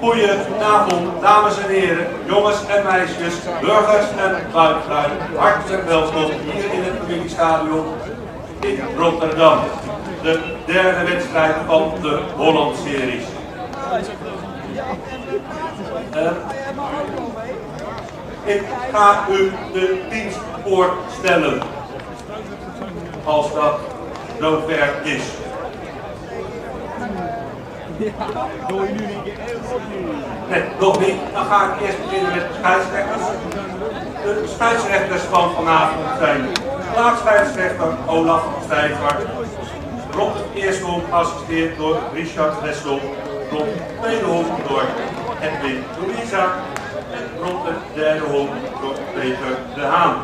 Goedenavond, dames en heren, jongens en meisjes, burgers en buitenlui. Hartelijk welkom hier in het familiestadion in Rotterdam. De derde wedstrijd van de Holland Series. Ik ga u de teams voorstellen, als dat zover is. Doe je nu niet? Nee, nog niet. Dan ga ik eerst beginnen met de scheidsrechters. De scheidsrechters van vanavond zijn laagscheidsrechter Olaf Stijfvaart. Rond het eerste honk geassisteerd door Richard Wessel. Rond het tweede honk door Edwin Louisa. En rond het derde honk door Peter de Haan.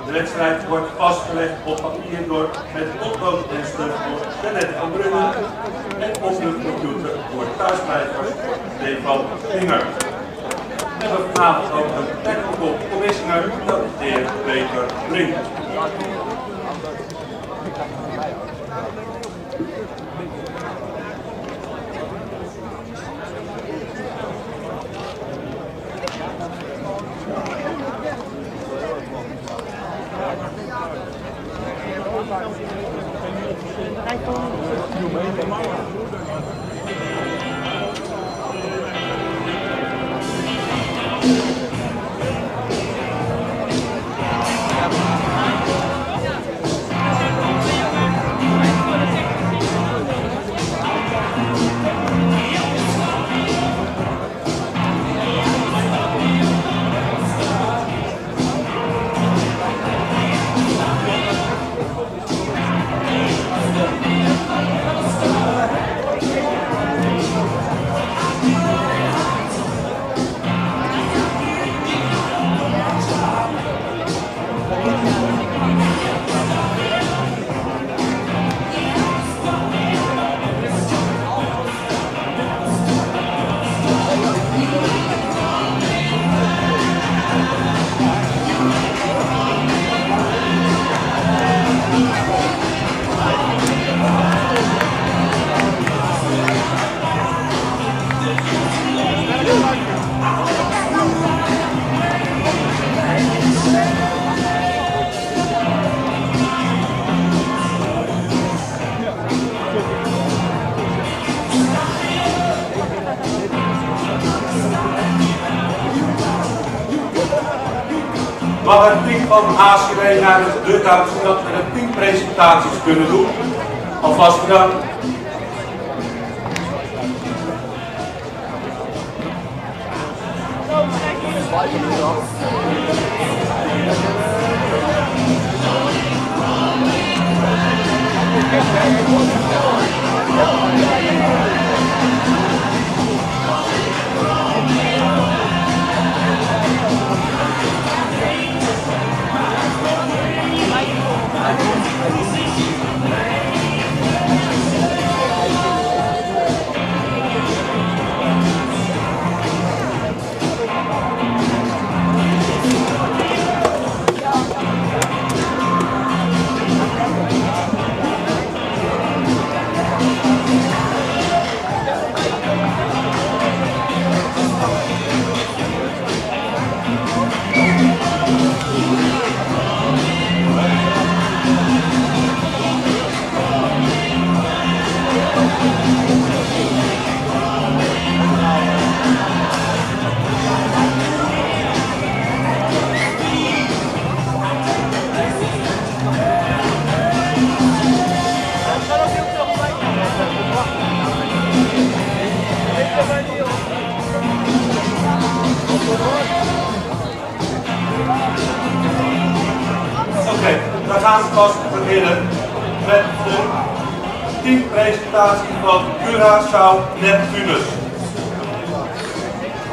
De wedstrijd wordt vastgelegd op papier door met potlood en stuf door Jeannette van Brunnen en op de computer door thuisblijvers Stefan Vinger. We hebben vanavond ook een technical commissioner, dat is de heer Peter Brink. Mag het team van HCAW naar de dugout zodat we de teampresentaties kunnen doen? Alvast bedankt. Oké, dan gaan we vast beginnen met de teampresentatie van Curaçao Neptunus.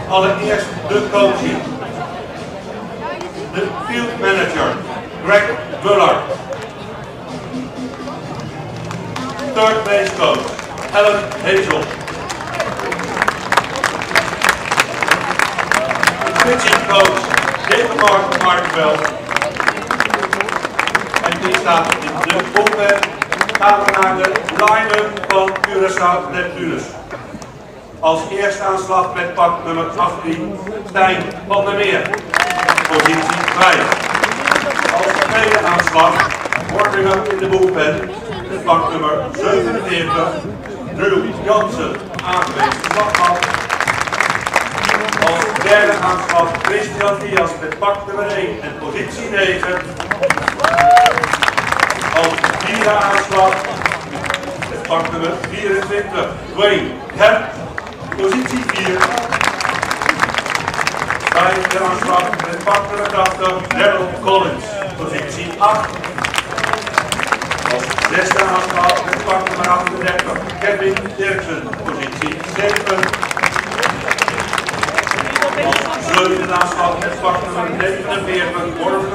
Allereerst de coaching. De field manager, Greg Buller. Third base coach, Ellen Hazel. Pitching coach, David Markenveld. En die staat in de bullpen. Gaan we naar de line-up van Curaçao Neptunus. Als eerste aanslag met pak nummer 18, Stijn van der Meer, positie 5. Als tweede aanslag, Wortingen in de boelpen, met pak nummer 47, Drew Jansen, aangewezen slagman. Als derde aanslag, Christian Diaz met pak nummer 1 en positie 9. Als vierde aanslag, met pak nummer 24, Wayne Hemp, positie 4. Vijfde aanslag met pak nummer 80, Daryl Collins, positie 8. Als zesde aanslag met pak nummer 38, Kevin Dirksen, positie 7. Als zevende aanslag met pak nummer 49, worden we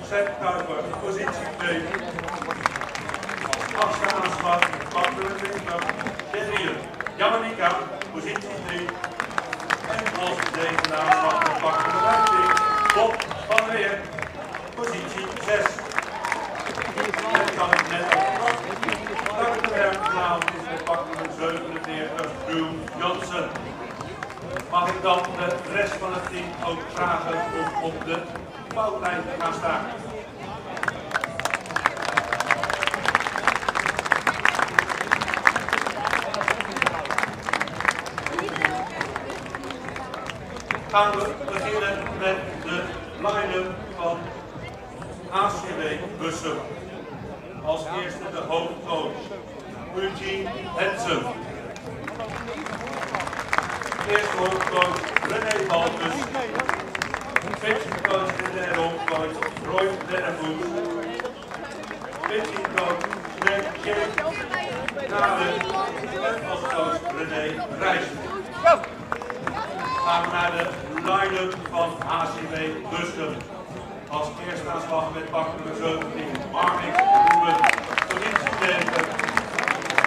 Seth Kuiper, positie 2. Als achtste aanslag met pak nummer 20, Daniel Jamanika, positie 3. En als zevende aanslag met pak nummer 15, Bob van der Weer, positie 6. En kan ik net op de werknaam is met pak nummer 47, Drew Johnson. Mag ik dan de rest van het team ook vragen om op de foutlijn te gaan staan? Gaan we beginnen met de line-up van HCAW bussen. Als eerste de hoofdcoach, Eugene Hensen. Eerste hoofdcoach, René Baltus. Pitching coach en derde hoofdcoach, Roy Dennevoet. Pitching coach, Snake Jake. Naden en als coach René Rijssen. Gaan we naar de line-up van HCAW bussen. Als eerste aanslag met pak nummer 17, Marnik Ruben, positie 9.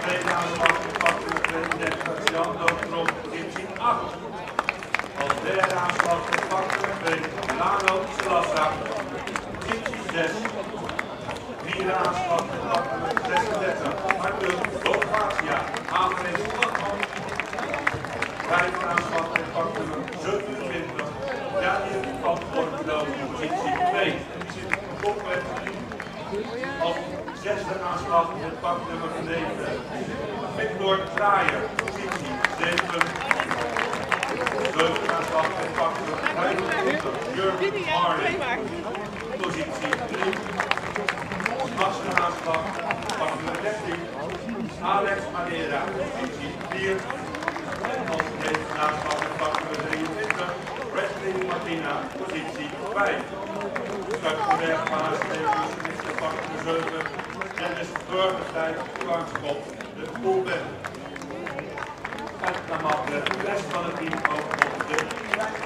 Tweede aanslag met pak nummer 32, Jan Doodrop, positie 8. Als derde aanslag met pak nummer 2, Lano Selassa, positie 6. Vierde aanslag met pak nummer 36, Arthur Bogatia, aangewezen slagman. Vijfde aanslag met pak nummer 27, Daniel van Bordeaux, positie 2. Als zesde aanslag met pak nummer 9, Victor Draaier, positie 7. Zevende aanslag met pak nummer 25, Jurgen Marley, positie 3. Achtste aanslag met pak nummer 13, Alex Madeira, positie 4. Als negende aanslag met pak nummer 23, Wesley Martina, positie 5. Straks de weg van HCAW is de pak nummer 7. Dennis Burgertijd, Klanskop, de poolbed. En dan mag de rest van het team ook op de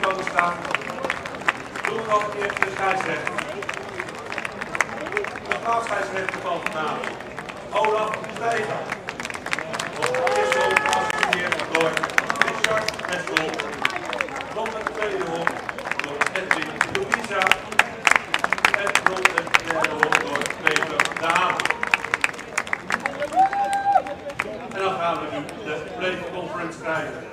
lijst staan. Doen we nog eerst de scheidsrechter. De scheidsrechter van vanavond, Olaf Stijger. Op de eerste ronde geassisteerd door Richard Wessel. Rond de tweede ronde door Edwin Louisa. En rond de derde ronde door Peter Daan. En dan gaan we nu de play conference krijgen.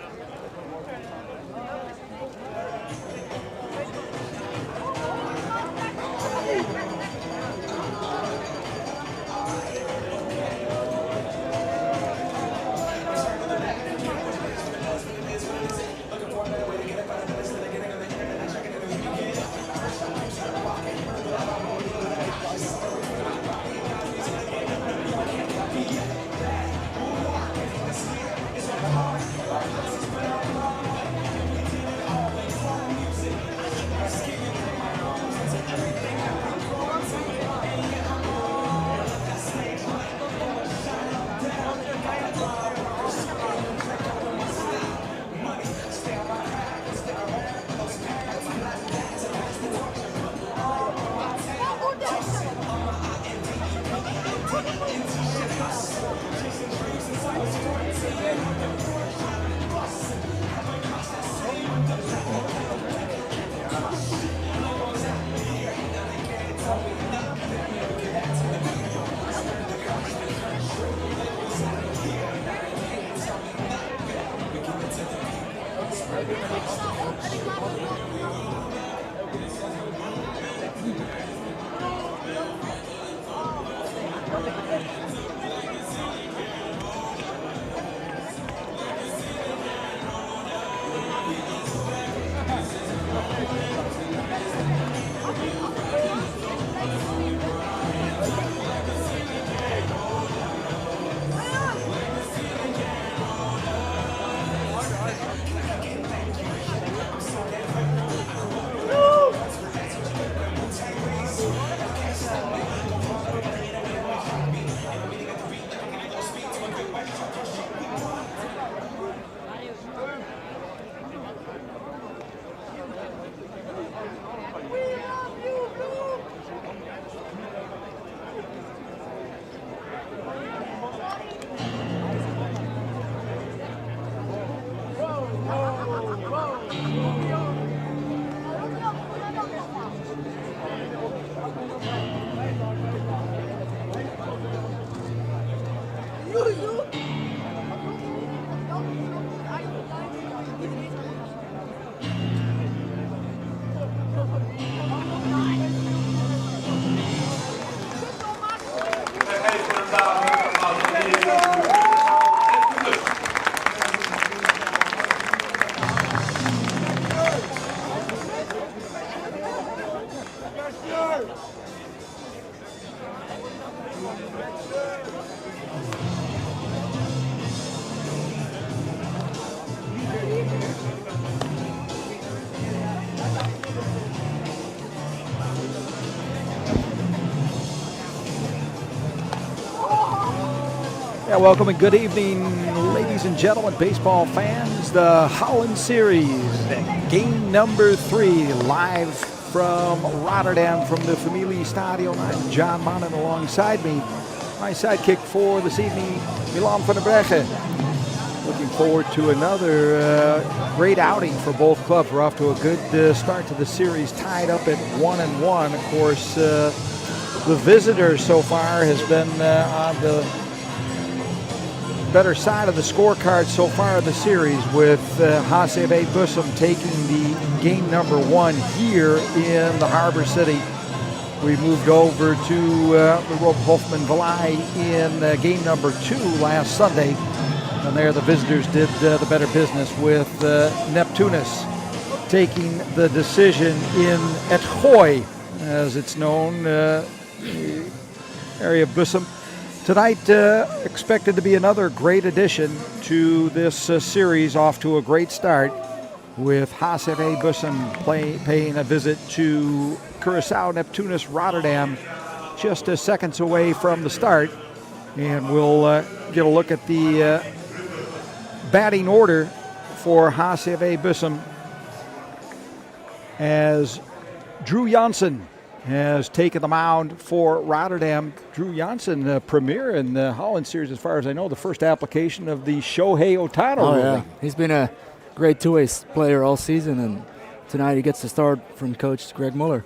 Yeah, welcome and good evening, ladies and gentlemen, baseball fans. The Holland Series, game number 3, live from Rotterdam from the Familiestadion. I'm John Mannen alongside me. My sidekick for this evening, Milan van der Breggen. Looking forward to another great outing for both clubs. We're off to a good start to the series, tied up at 1-1. Of course, the visitor so far has been on the better side of the scorecard so far in the series, with HCAW Bussum taking the game number 1 here in the Harbor City. We moved over to the Rob Hofman Vallei in game number 2 last Sunday. And there the visitors did the better business, with Neptunus taking the decision in HCAW, as it's known, the area of Bussum. Tonight expected to be another great addition to this series, off to a great start, with HCAW Bussum paying a visit to Curaçao Neptunus Rotterdam, just seconds away from the start. And we'll get a look at the batting order for HCAW Bussum, as Drew Janssen has taken the mound for Rotterdam. Drew Janssen, premier in the Holland Series, as far as I know, the first application of the Shohei Ohtani ruling. Yeah. He's been a great two-way player all season, and tonight he gets the start from Coach Greg Muller.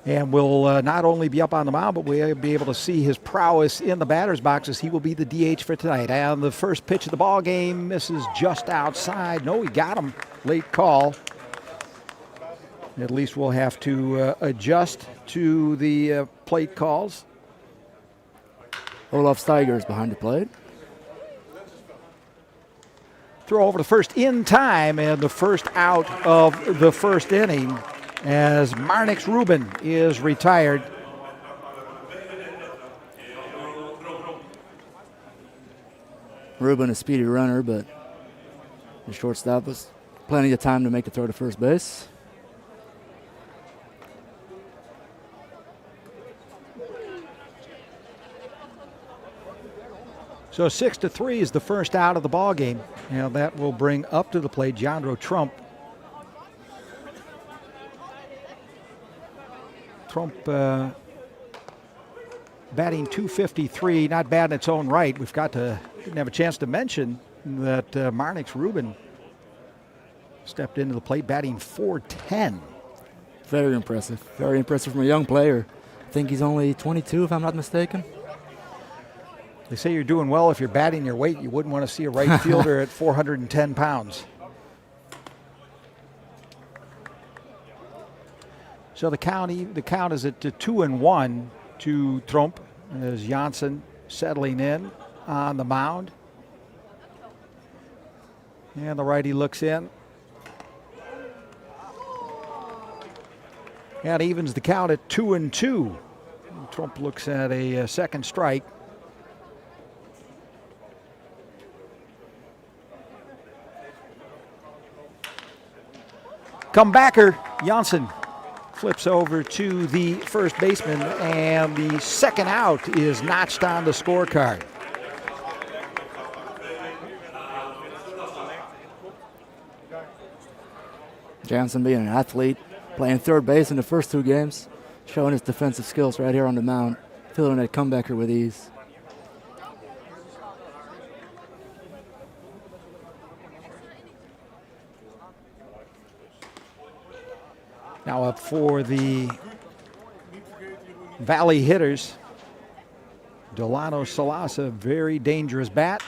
And will not only be up on the mound, but we'll be able to see his prowess in the batter's box, as he will be the DH for tonight. And the first pitch of the ball game misses just outside. No, he got him. Late call. At least we'll have to adjust to the plate calls. Olaf Steiger's behind the plate. Throw over to first in time, and the first out of the first inning, as Marnix Ruben is retired. Ruben, a speedy runner, but the shortstop was plenty of time to make the throw to first base. So 6-3 is the first out of the ball game. Now that will bring up to the plate Jandro Trump. Trump batting .253, not bad in its own right. Didn't have a chance to mention that Marnix Ruben stepped into the plate batting .410. Very impressive from a young player. I think he's only 22, if I'm not mistaken. They say you're doing well if you're batting your weight. You wouldn't want to see a right fielder at 410 pounds. So the count is at 2-1 to Trump, as Janssen settling in on the mound. And the righty looks in. And evens the count at 2-2. Trump looks at a second strike. Comebacker, Janssen flips over to the first baseman, and the second out is notched on the scorecard. Janssen, being an athlete, playing third base in the first 2 games, showing his defensive skills right here on the mound, fielding that comebacker with ease. Now up for the Valley hitters, Delano Salasa, very dangerous bat,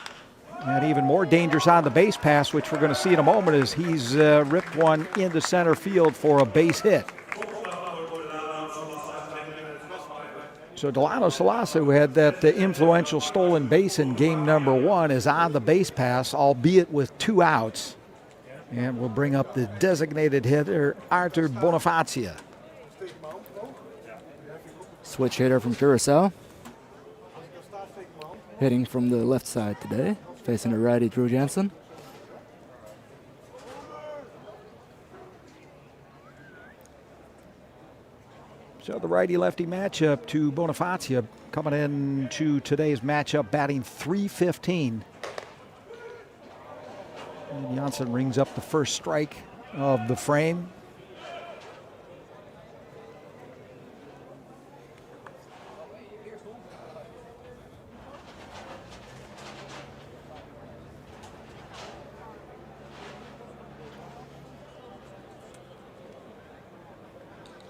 and even more dangerous on the base pass, which we're going to see in a moment, as he's ripped one into center field for a base hit. So Delano Salasa, who had that influential stolen base in game number 1, is on the base pass, albeit with 2 outs. And we'll bring up the designated hitter, Arthur Bonifacia. Switch hitter from Curaçao. Hitting from the left side today, facing the righty Drew Janssen. So the righty-lefty matchup to Bonifacia coming into today's matchup batting .315. And Janssen rings up the first strike of the frame.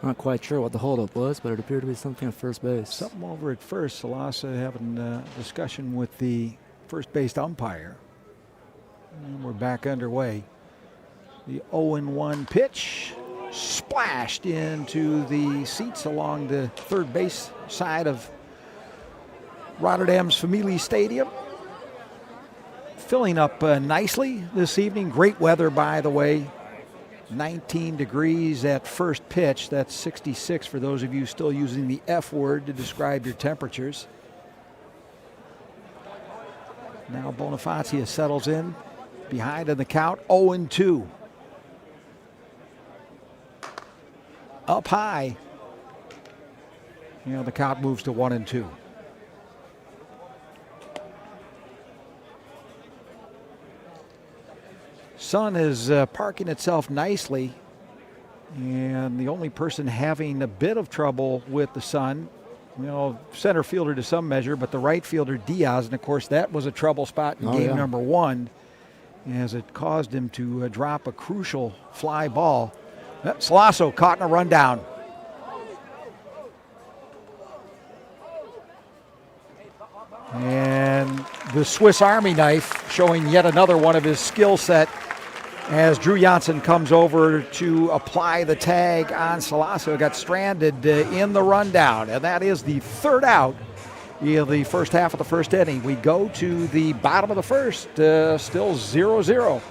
Not quite sure what the holdup was, but it appeared to be something at first base. Something over at first. Salasa having a discussion with the first base umpire. And we're back underway. The 0-1 pitch splashed into the seats along the third base side of Rotterdam's Familie Stadium. Filling up nicely this evening. Great weather, by the way. 19 degrees at first pitch. That's 66 for those of you still using the F word to describe your temperatures. Now Bonifacia settles in behind in the count, 0-2. Up high. The count moves to 1-2. Sun is parking itself nicely, and the only person having a bit of trouble with the sun, center fielder to some measure, but the right fielder Diaz, and of course that was a trouble spot in game number 1, as it caused him to drop a crucial fly ball. Salasso caught in a rundown. And the Swiss Army knife showing yet another one of his skill set as Drew Janssen comes over to apply the tag on Salasso. Got stranded in the rundown, and that is the third out in the first half of the first inning. We go to the bottom of the first, still 0-0.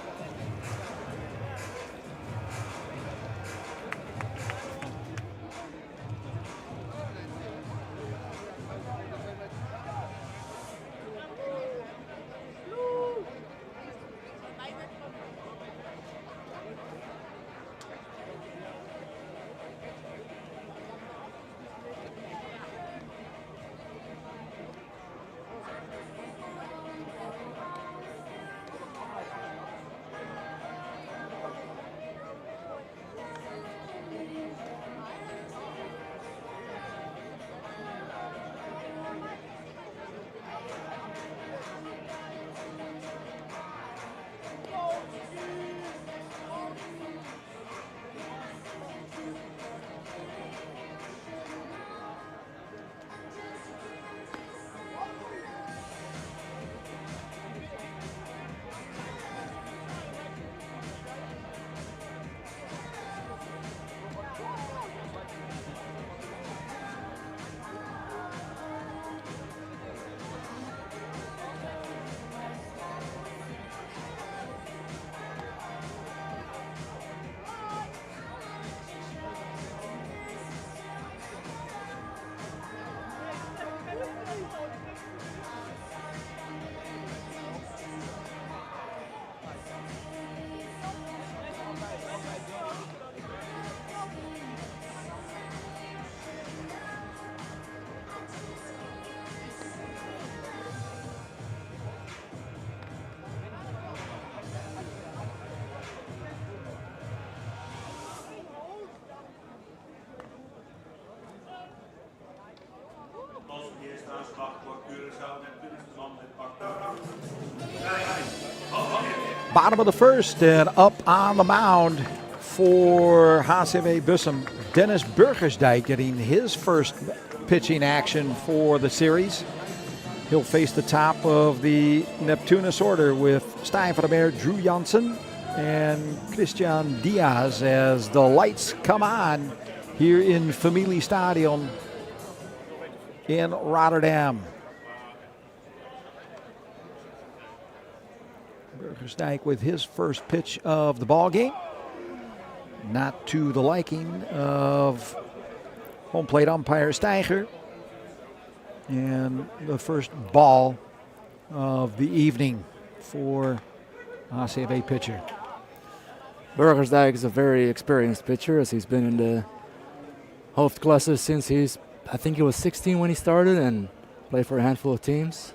Bottom of the first, and up on the mound for HCAW Bussum, Dennis Burgersdijk getting his first pitching action for the series. He'll face the top of the Neptunus order with Stijn van der Meer, Drew Janssen, and Christian Diaz as the lights come on here in Familie Stadion in Rotterdam. Burgersdijk with his first pitch of the ball game. Not to the liking of home plate umpire Steiger. And the first ball of the evening for HCAW pitcher. Burgersdijk is a very experienced pitcher, as he's been in the Hoofdklasse since I think he was 16 when he started and played for a handful of teams.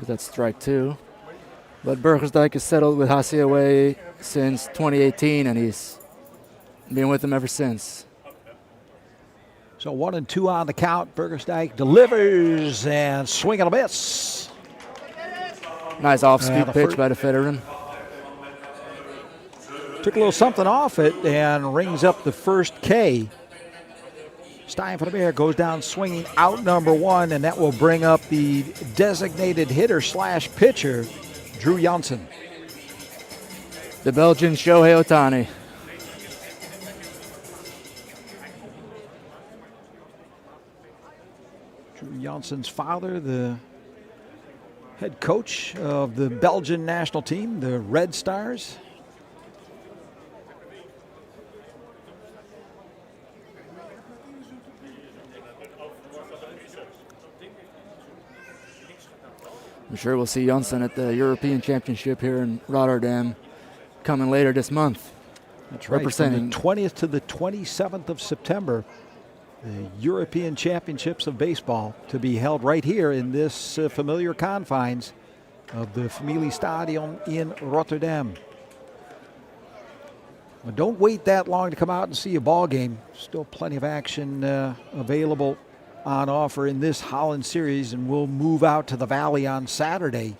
That's strike 2. But Burgersdijk is settled with HCAW since 2018, and he's been with them ever since. So 1-2 on the count. Burgersdijk delivers and swing and a miss. Nice off-speed pitch by the veteran. Took a little something off it and rings up the first K. Stein van der Meer goes down swinging out number 1, and that will bring up the designated hitter / pitcher, Drew Janssen. The Belgian Shohei Ohtani. Drew Janssen's father, the head coach of the Belgian national team, the Red Stars. I'm sure we'll see Janssen at the European Championship here in Rotterdam coming later this month. That's right. From the 20th to the 27th of September, the European Championships of Baseball to be held right here in this familiar confines of the Familiestadion in Rotterdam. Well, don't wait that long to come out and see a ball game. Still plenty of action available on offer in this Holland Series, and we'll move out to the Valley on Saturday.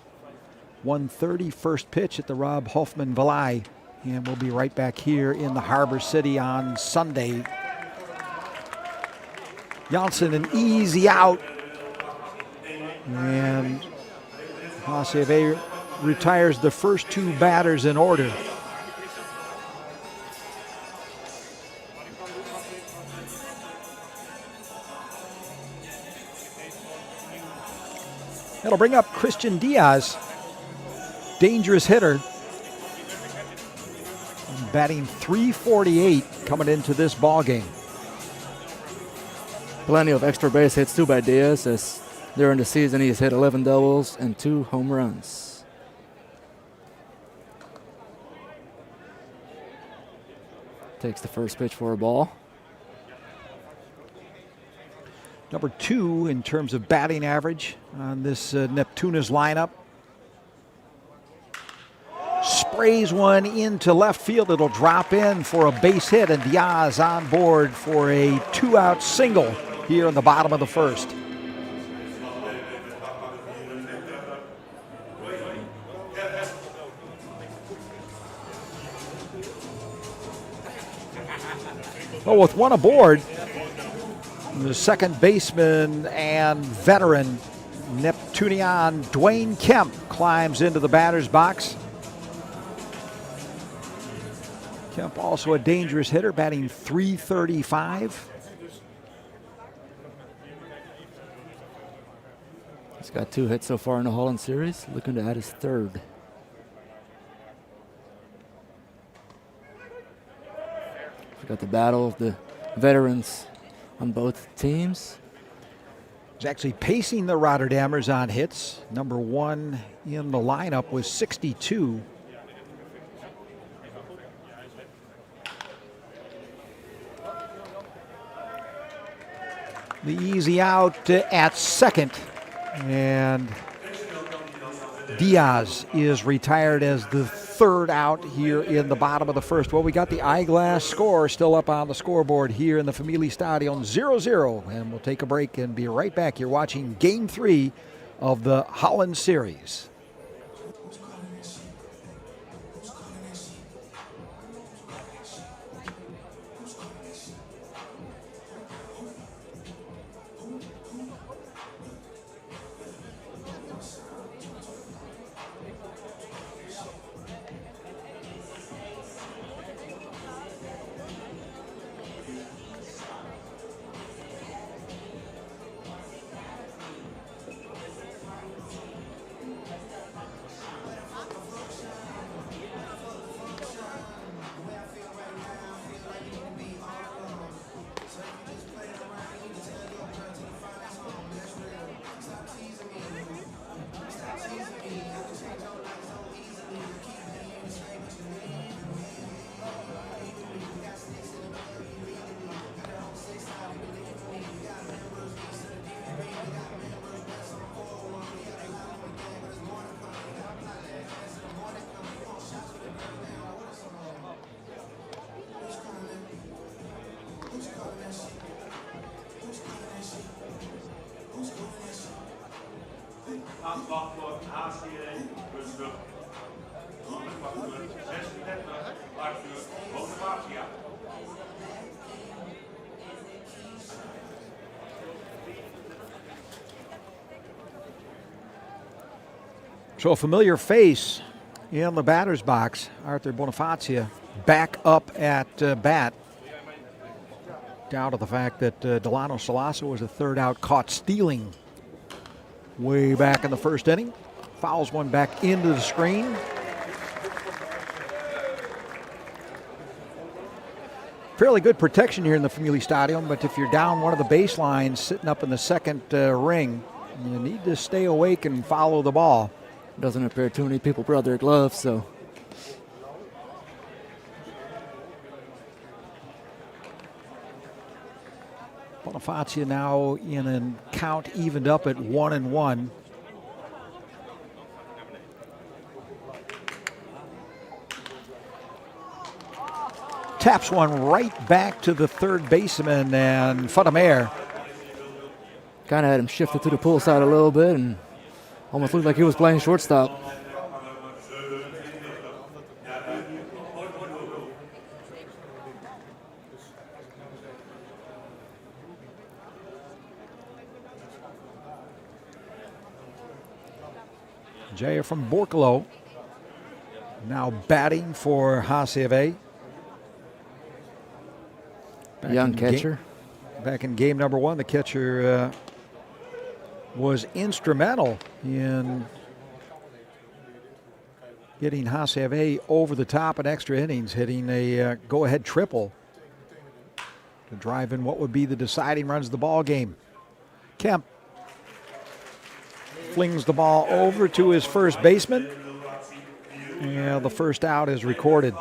1:30 first pitch at the Rob Hoffman Valley, and we'll be right back here in the Harbor City on Sunday. Janssen an easy out, and HCAW retires the first 2 batters in order. That'll bring up Christian Diaz, dangerous hitter, batting .348 coming into this ball game. Plenty of extra base hits too by Diaz, as during the season he's hit 11 doubles and 2 home runs. Takes the first pitch for a ball. Number 2 in terms of batting average on this Neptunus lineup. Sprays one into left field. It'll drop in for a base hit, and Diaz on board for a 2-out single here in the bottom of the first. Well, with one aboard, the second baseman and veteran Neptunian Dwayne Kemp climbs into the batter's box. Kemp also a dangerous hitter, batting .335. He's got 2 hits so far in the Holland Series, looking to add his 3rd. We got the battle of the veterans on both teams. He's actually pacing the Rotterdammers on hits. Number 1 in the lineup was 62. The easy out at second, and Diaz is retired as the 3rd out here in the bottom of the first. Well, we got the eyeglass score still up on the scoreboard here in the Familiestadion, 0-0, and we'll take a break and be right back. You're watching Game 3 of the Holland Series. So a familiar face in the batter's box. Arthur Bonifacia back up at bat. Down to the fact that Delano Salaso was a third out, caught stealing way back in the first inning. Fouls one back into the screen. Fairly good protection here in the Family Stadium, but if you're down one of the baselines sitting up in the second ring, you need to stay awake and follow the ball. Doesn't appear too many people brought their gloves, so. Bonifacia now in a count evened up at 1-1. Taps one right back to the third baseman, and Fadamer. Kind of had him shifted to the pull side a little bit and almost looked like he was playing shortstop. Jaya from Borkelo now batting for HCAW. Young catcher. Back in game number one, the catcher was instrumental in getting HCAW over the top in extra innings, hitting a go-ahead triple to drive in what would be the deciding runs of the ball game. Kemp flings the ball over to his first baseman. Yeah, the first out is recorded.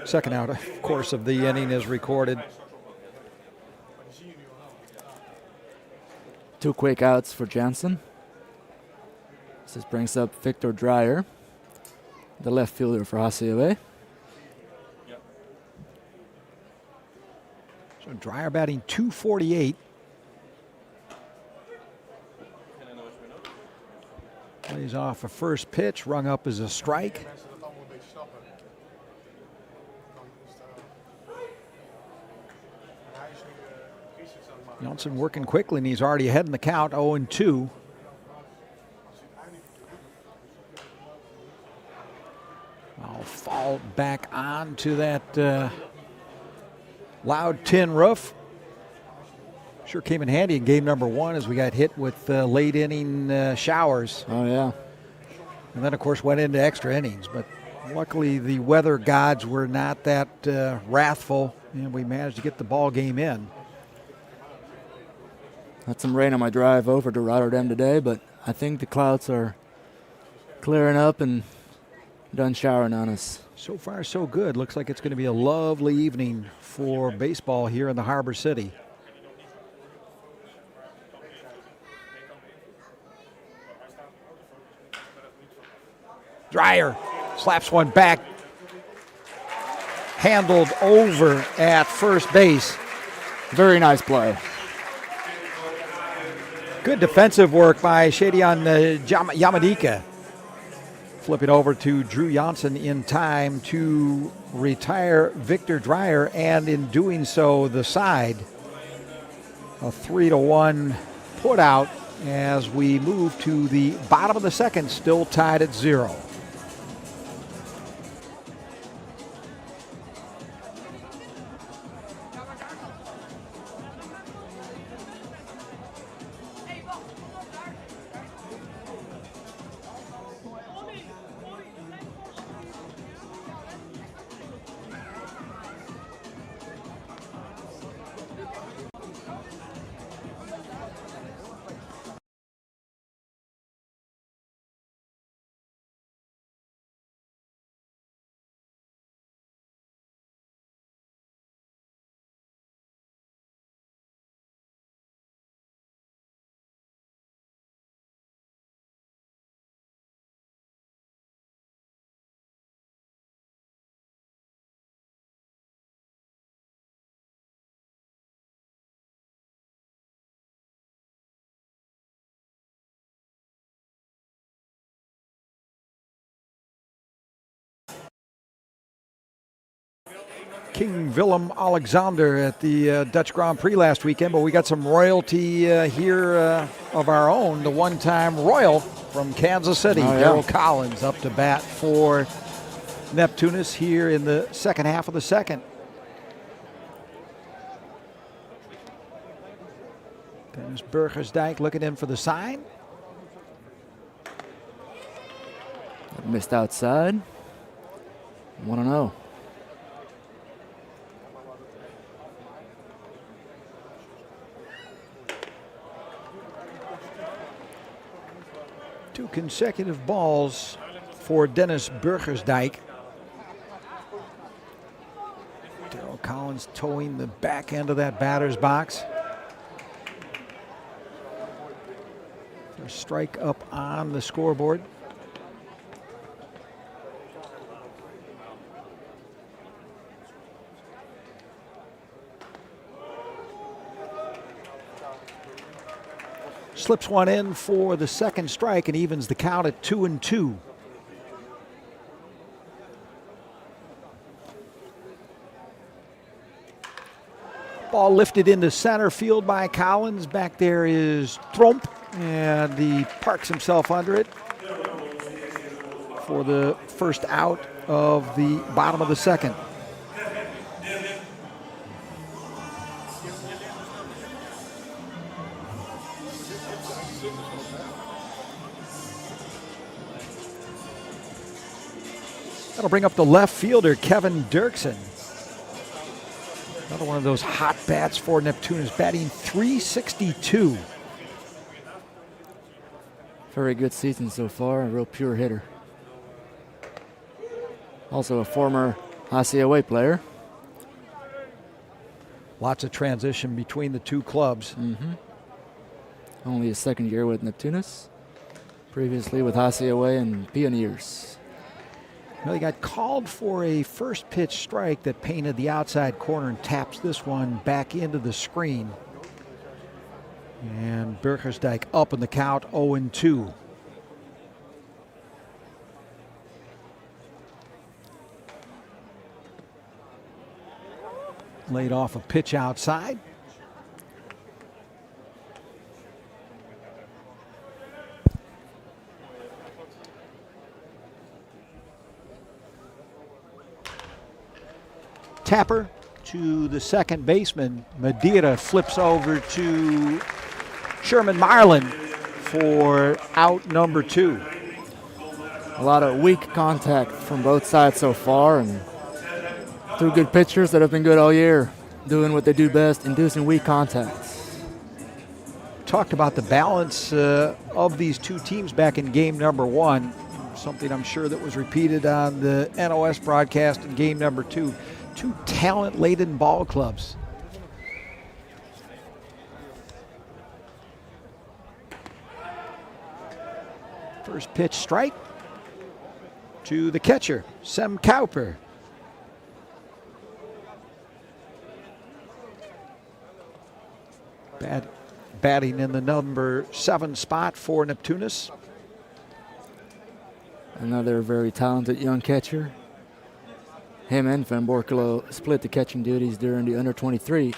Second out, of course, of the inning is recorded. 2 quick outs for Jansen. This brings up Victor Dreyer, the left fielder for HCAW. So Dreyer batting .248. Plays off a first pitch, rung up as a strike. Johnson working quickly, and he's already ahead in the count, 0-2. I'll fall back onto that loud tin roof. Sure came in handy in game number one as we got hit with late inning showers. Oh, yeah. And then, of course, went into extra innings. But luckily, the weather gods were not that wrathful, and we managed to get the ball game in. Had some rain on my drive over to Rotterdam today, but I think the clouds are clearing up and done showering on us. So far, so good. Looks like it's going to be a lovely evening for baseball here in the Harbor City. Dreyer slaps one back. Handled over at first base. Very nice play. Good defensive work by Shadian Yamadika. Flipping over to Drew Janssen in time to retire Victor Dreyer, and in doing so, the side. A 3-1 put out as we move to the bottom of the second, still tied at 0. King Willem-Alexander at the Dutch Grand Prix last weekend, but we got some royalty here of our own. The one-time royal from Kansas City. Oh, yeah. Daryl Collins up to bat for Neptunus here in the second half of the second. Dennis Burgersdijk looking in for the sign. Missed outside. 1-0. Two consecutive balls for Dennis Burgersdijk. Daryl Collins towing the back end of that batter's box. First strike up on the scoreboard. Slips one in for the second strike and evens the count at 2-2. Ball lifted into center field by Collins. Back there is Tromp, and he parks himself under it for the first out of the bottom of the second. That'll bring up the left fielder, Kevin Dirksen. Another one of those hot bats for Neptunus, batting .362. Very good season so far, a real pure hitter. Also a former HCAW player. Lots of transition between the two clubs. Only his second year with Neptunus. Previously with HCAW and Pioneers. Well, he got called for a first pitch strike that painted the outside corner and taps this one back into the screen. And Burgersdijk up in the count, 0-2. Laid off a pitch outside. Tapper to the second baseman. Madeira flips over to Sherman Marlin for out number 2. A lot of weak contact from both sides so far, and two good pitchers that have been good all year, doing what they do best, inducing weak contacts. Talked about the balance of these two teams back in game number 1, something I'm sure that was repeated on the NOS broadcast in game number 2. Two talent-laden ball clubs. First pitch strike to the catcher, Sem Cowper. Batting in the number 7 spot for Neptunus. Another very talented young catcher. Him and Van Borkelo split the catching duties during the under-23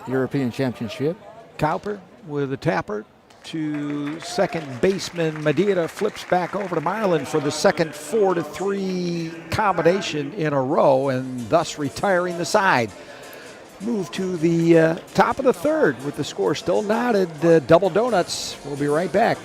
European Championship. Cowper with a tapper to second baseman. Madeira flips back over to Marlin for the second 4-3 combination in a row, and thus retiring the side. Move to the top of the third with the score still knotted. Double donuts. We'll be right back.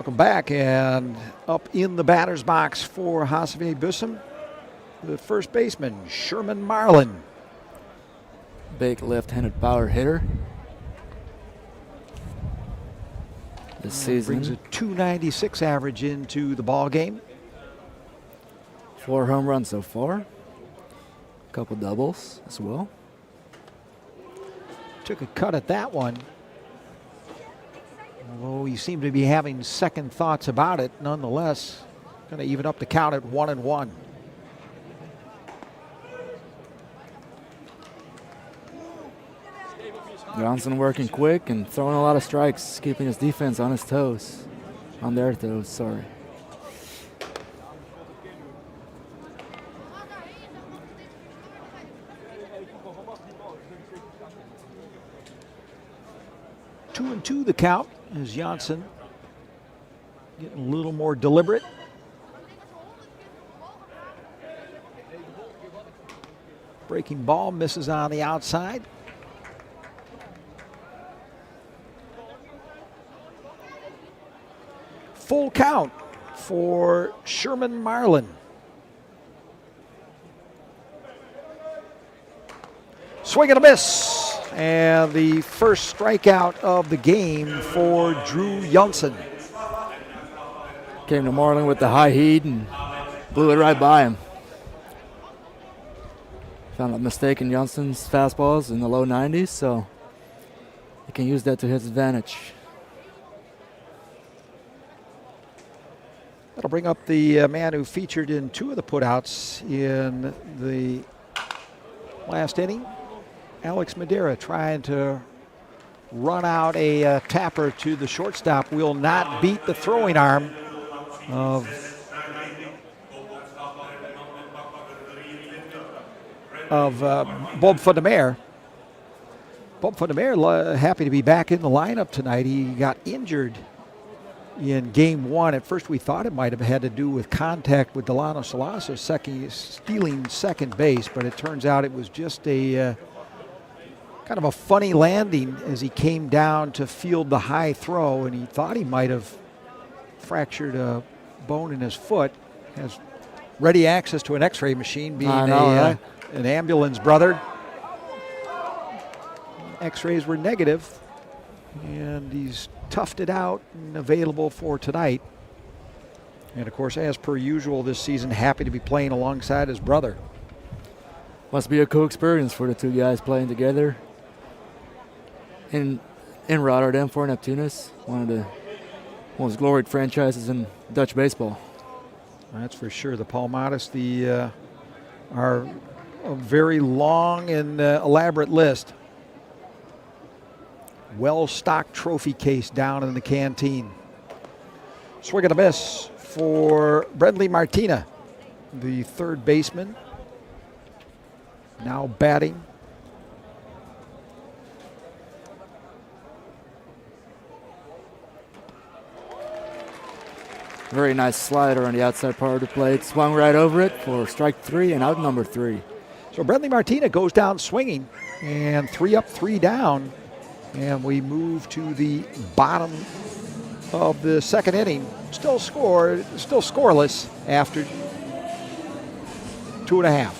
Welcome back, and up in the batter's box for HCAW Bussum, the first baseman, Sherman Marlin. Big left-handed power hitter. This season brings a .296 average into the ball game. 4 home runs so far. A couple doubles as well. Took a cut at that one. Although he seemed to be having second thoughts about it, nonetheless, going to even up the count at 1-1. Johnson working quick and throwing a lot of strikes, keeping his defense on his toes. On their toes, sorry. Two and two the count as Johnson getting a little more deliberate. Breaking ball misses on the outside. Full count for Sherman Marlin. Swing and a miss. And the first strikeout of the game for Drew Johnson. Came to Marlin with the high heat and blew it right by him. Found a mistake in Johnson's fastballs in the low 90s, so he can use that to his advantage. That'll bring up the man who featured in 2 of the putouts in the last inning. Alex Madeira trying to run out a tapper to the shortstop. Will not beat the throwing arm of Bob van der Meer. Bob van der Meer happy to be back in the lineup tonight. He got injured in game 1. At first we thought it might have had to do with contact with Delano Salaso stealing second base, but it turns out it was just a kind of a funny landing as he came down to field the high throw, and he thought he might have fractured a bone in his foot. Has ready access to an x-ray machine, being an ambulance brother. X-rays were negative, and he's toughed it out and available for tonight. And of course, as per usual this season, happy to be playing alongside his brother. Must be a cool experience for the two guys playing together in Rotterdam for Neptunus, one of the most gloried franchises in Dutch baseball. That's for sure. The Palmatis, are a very long and elaborate list. Well-stocked trophy case down in the canteen. Swing and a miss for Brentley Martina, the third baseman. Now batting. Very nice slider on the outside part of the plate. Swung right over it for strike 3 and out number 3. So Brentley Martina goes down swinging, and 3 up, 3 down. And we move to the bottom of the second inning. Still scoreless after 2.5.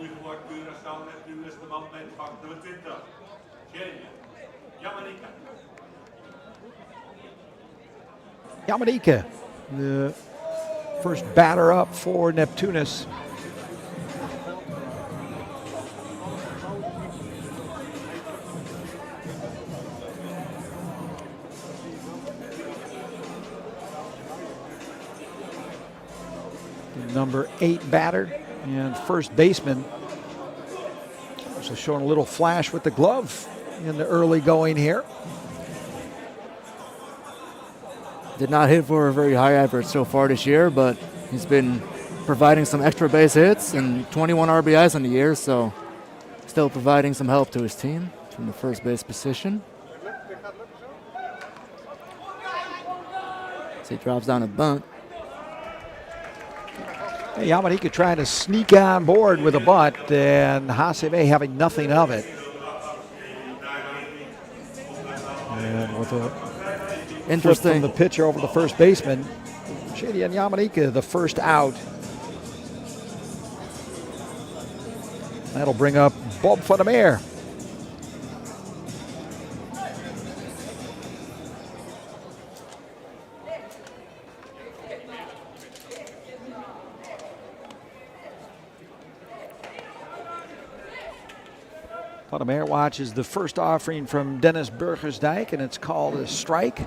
Nu voor Curaçao Neptunus, de man met vak nummer 20. Jamaica. Yamanika, the first batter up for Neptunus. The number 8 batter and first baseman. Also showing a little flash with the glove in the early going here. Did not hit for a very high average so far this year, but he's been providing some extra base hits and 21 RBIs on the year, so still providing some help to his team from the first base position. So he drops down a bunt. Hey, Yamanika trying to sneak on board with a bunt, and HCAW having nothing of it. And with a Interesting. from the pitcher over the first baseman. Shady and Yamanika, the first out. That'll bring up Bob van der Meer. Van der Meer watches the first offering from Dennis Burgersdijk, and it's called a strike.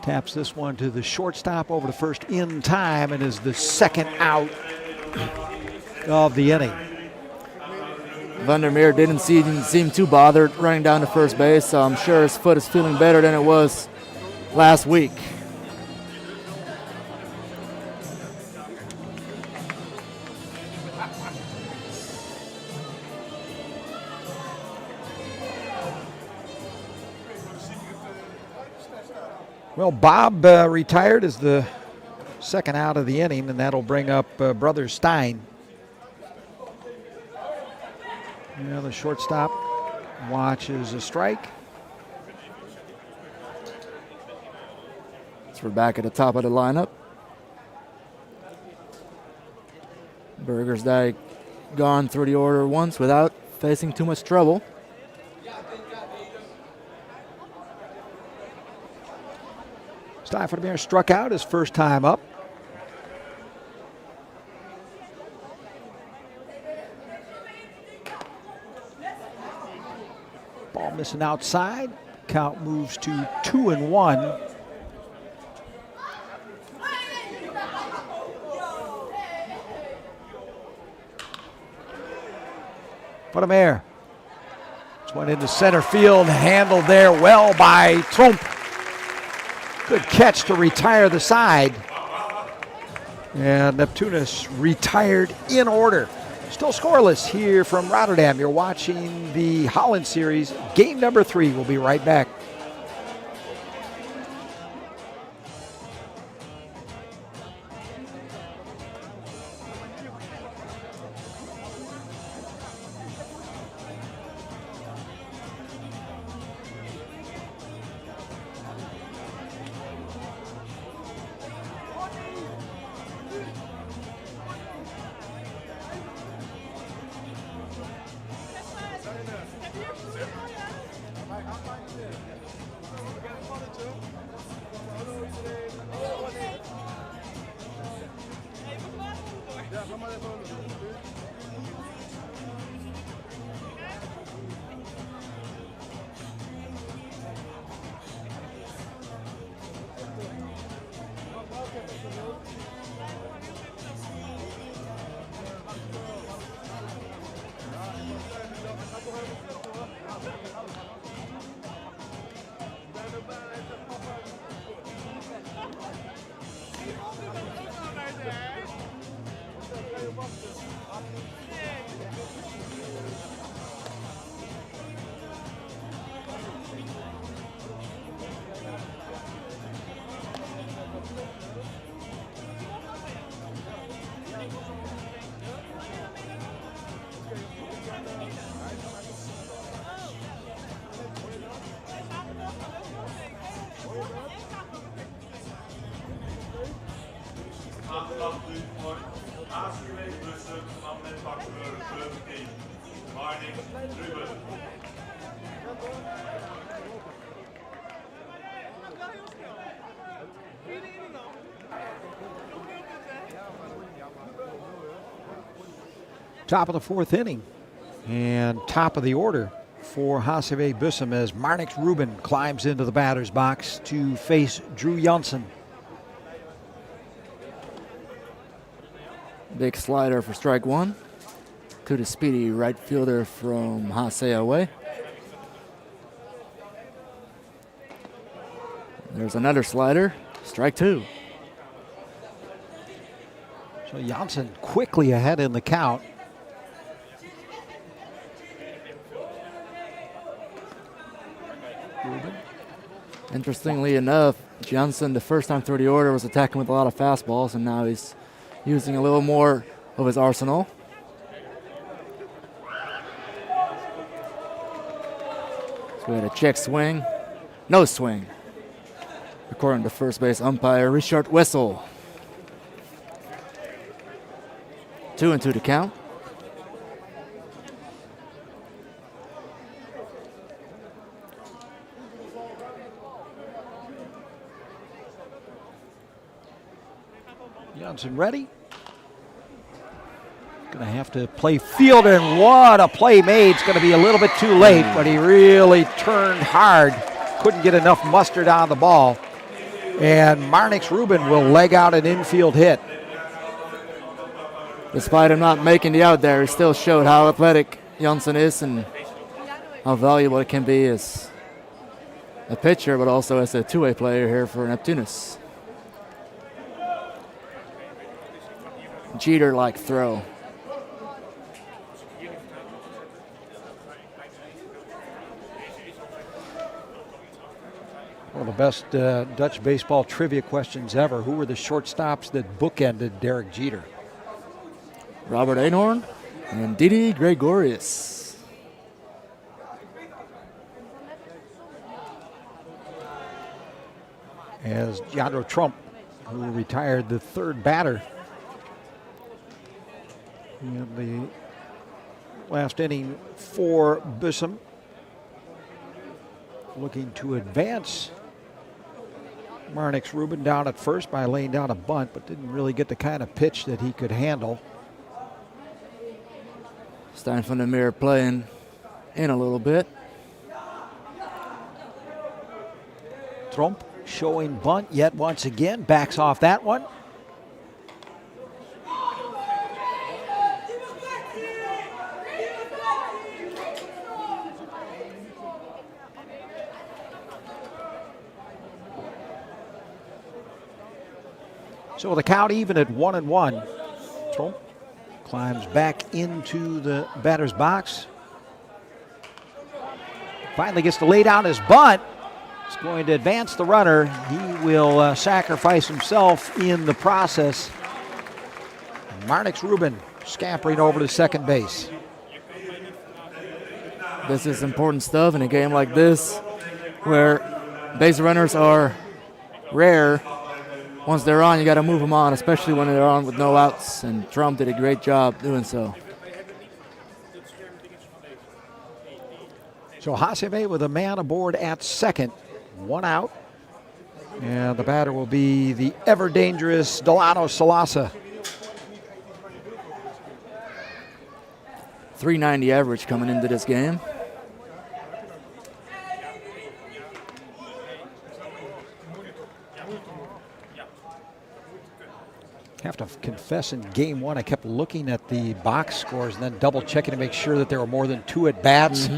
Taps this one to the shortstop over to first in time, and is the second out of the inning. Van der Meer didn't seem too bothered running down to first base, so I'm sure his foot is feeling better than it was last week. Well, Bob retired as the second out of the inning, and that'll bring up Brother Stein. Yeah, the shortstop watches a strike. So we're back at the top of the lineup. Burgersdijk gone through the order once without facing too much trouble. Stein van der Meer struck out his first time up. Ball missing outside. Count moves to 2-1. Van der Meer. This one into center field, handled there well by Tromp. Good catch to retire the side. And Neptunus retired in order. Still scoreless here from Rotterdam. You're watching the Holland Series, game number 3. We'll be right back. HCAW bussen van met facteur kleur 10. Marnik Ruben. Top of the fourth inning. And top of the order for HCAW Bussum as Marnix Ruben climbs into the batter's box to face Drew Janssen. Big slider for strike one to the speedy right fielder from HCAW. There's another slider, strike two. So Janssen quickly ahead in the count. Ruben. Interestingly enough, Janssen, the first time through the order, was attacking with a lot of fastballs, and now he's using a little more of his arsenal. So we had a check swing, no swing, according to first base umpire Richard Wessel. 2-2 to count. Janssen ready. Going to have to play fielder, and what a play made. It's going to be a little bit too late, but he really turned hard. Couldn't get enough mustard on the ball. And Marnix Ruben will leg out an infield hit. Despite him not making the out there, he still showed how athletic Janssen is and how valuable it can be as a pitcher, but also as a two-way player here for Neptunus. Jeter-like throw. One of the best Dutch baseball trivia questions ever. Who were the shortstops that bookended Derek Jeter? Robert Einhorn and Didi Gregorius. As Jandro Trump, who retired the third batter in the last inning for Bussum, looking to advance Marnix Ruben down at first by laying down a bunt, but didn't really get the kind of pitch that he could handle. Stein van der Meer playing in a little bit. Trump showing bunt yet once again, backs off that one. So the count even at 1-1. Trump climbs back into the batter's box. Finally gets to lay down his bunt. He's going to advance the runner. He will sacrifice himself in the process. Marnix Ruben scampering over to second base. This is important stuff in a game like this where base runners are rare. Once they're on, you got to move them on, especially when they're on with no outs, and Trump did a great job doing so. So HCAW with a man aboard at second, one out. And the batter will be the ever-dangerous Delano Salasa. .390 average coming into this game. Have to confess, in game one, I kept looking at the box scores and then double checking to make sure that there were more than two at bats.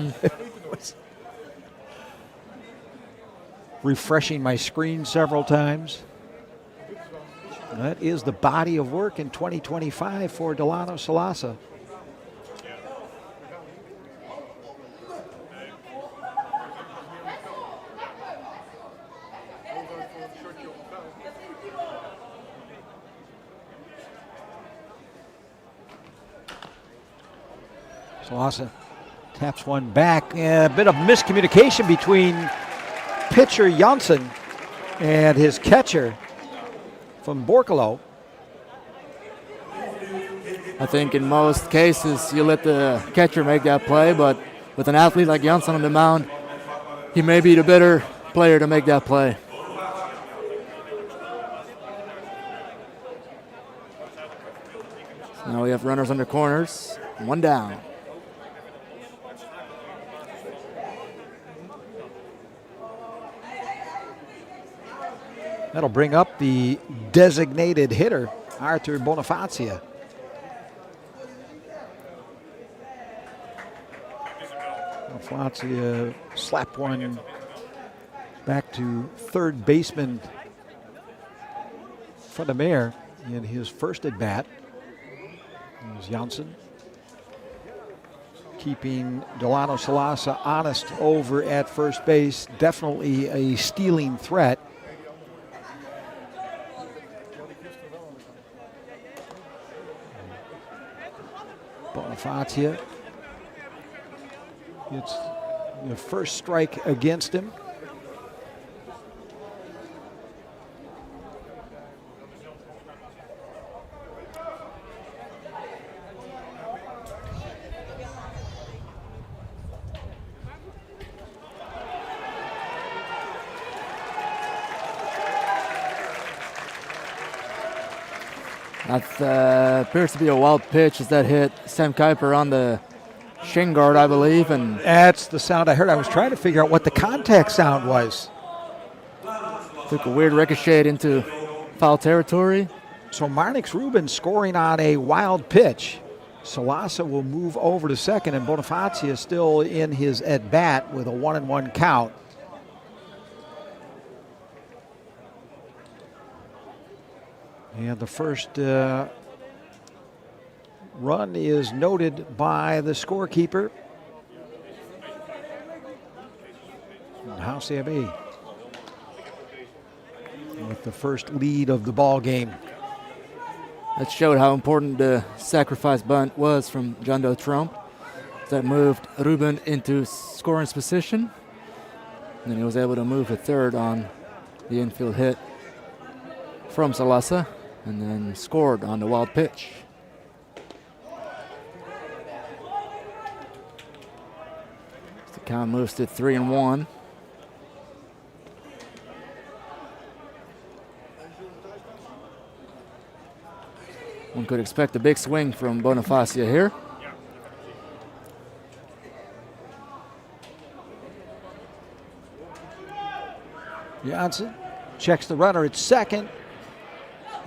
Refreshing my screen several times. That is the body of work in 2025 for Delano Salasa. Salasa taps one back. A bit of miscommunication between pitcher Janssen and his catcher from Borkelo. I think in most cases you let the catcher make that play, but with an athlete like Janssen on the mound, he may be the better player to make that play. So now we have runners under corners, 1 down. That'll bring up the designated hitter, Arthur Bonifazia. Bonifazia slapped one back to third baseman Fundamere in his first at bat. There's Janssen keeping Delano Salasa honest over at first base. Definitely a stealing threat. Bonifazia gets the first strike against him. That appears to be a wild pitch as that hit Sam Kuiper on the shin guard, I believe. And that's the sound I heard. I was trying to figure out what the contact sound was. Took a weird ricochet into foul territory. So Marnix Rubin scoring on a wild pitch. Salasa will move over to second, and Bonifazia still in his at-bat with a 1-1 count. And the first run is noted by the scorekeeper. HCAW with the first lead of the ball game. That showed how important the sacrifice bunt was from John Doe Trump. That moved Rubin into scoring position. And then he was able to move to third on the infield hit from Salasa, and then scored on the wild pitch. The count moves to 3-1. One could expect a big swing from Bonifazia here. Janssen checks the runner at second.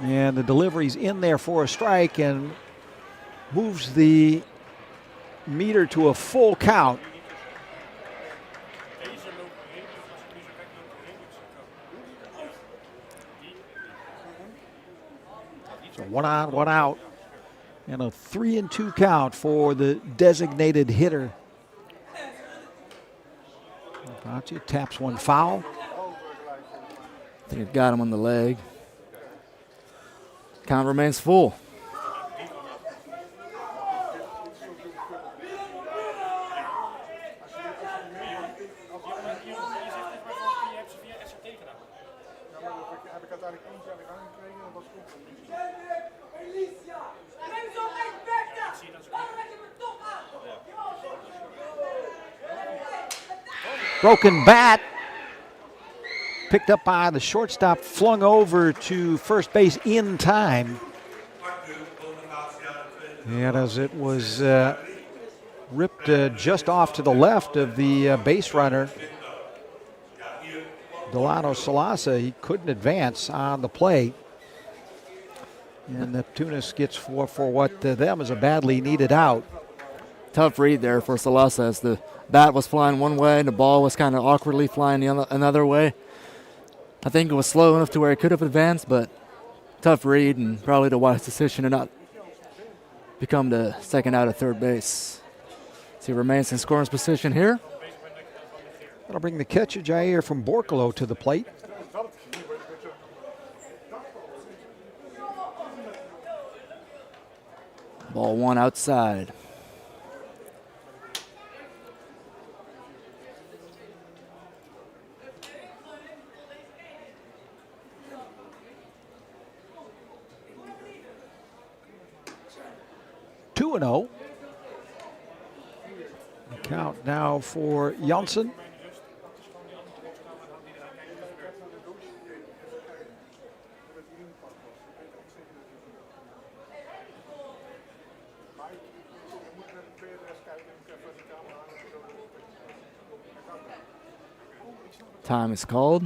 And the delivery's in there for a strike and moves the meter to a full count. So 1 on, 1 out, and a 3-2 count for the designated hitter. Bonifazia taps one foul. I think it got him on the leg. Count remains full. Broken bat. Picked up by the shortstop, flung over to first base in time. And as it was ripped just off to the left of the base runner, Delano Salasa, he couldn't advance on the plate. And Neptunus gets for what to them is a badly needed out. Tough read there for Salasa as the bat was flying one way and the ball was kind of awkwardly flying another way. I think it was slow enough to where he could have advanced, but tough read and probably the wise decision to not become the second out of third base. So he remains in scoring position here. That'll bring the catcher, Jair from Borkelo, to the plate. Ball 1 outside. 2-0. The count now for Janssen. Time is called.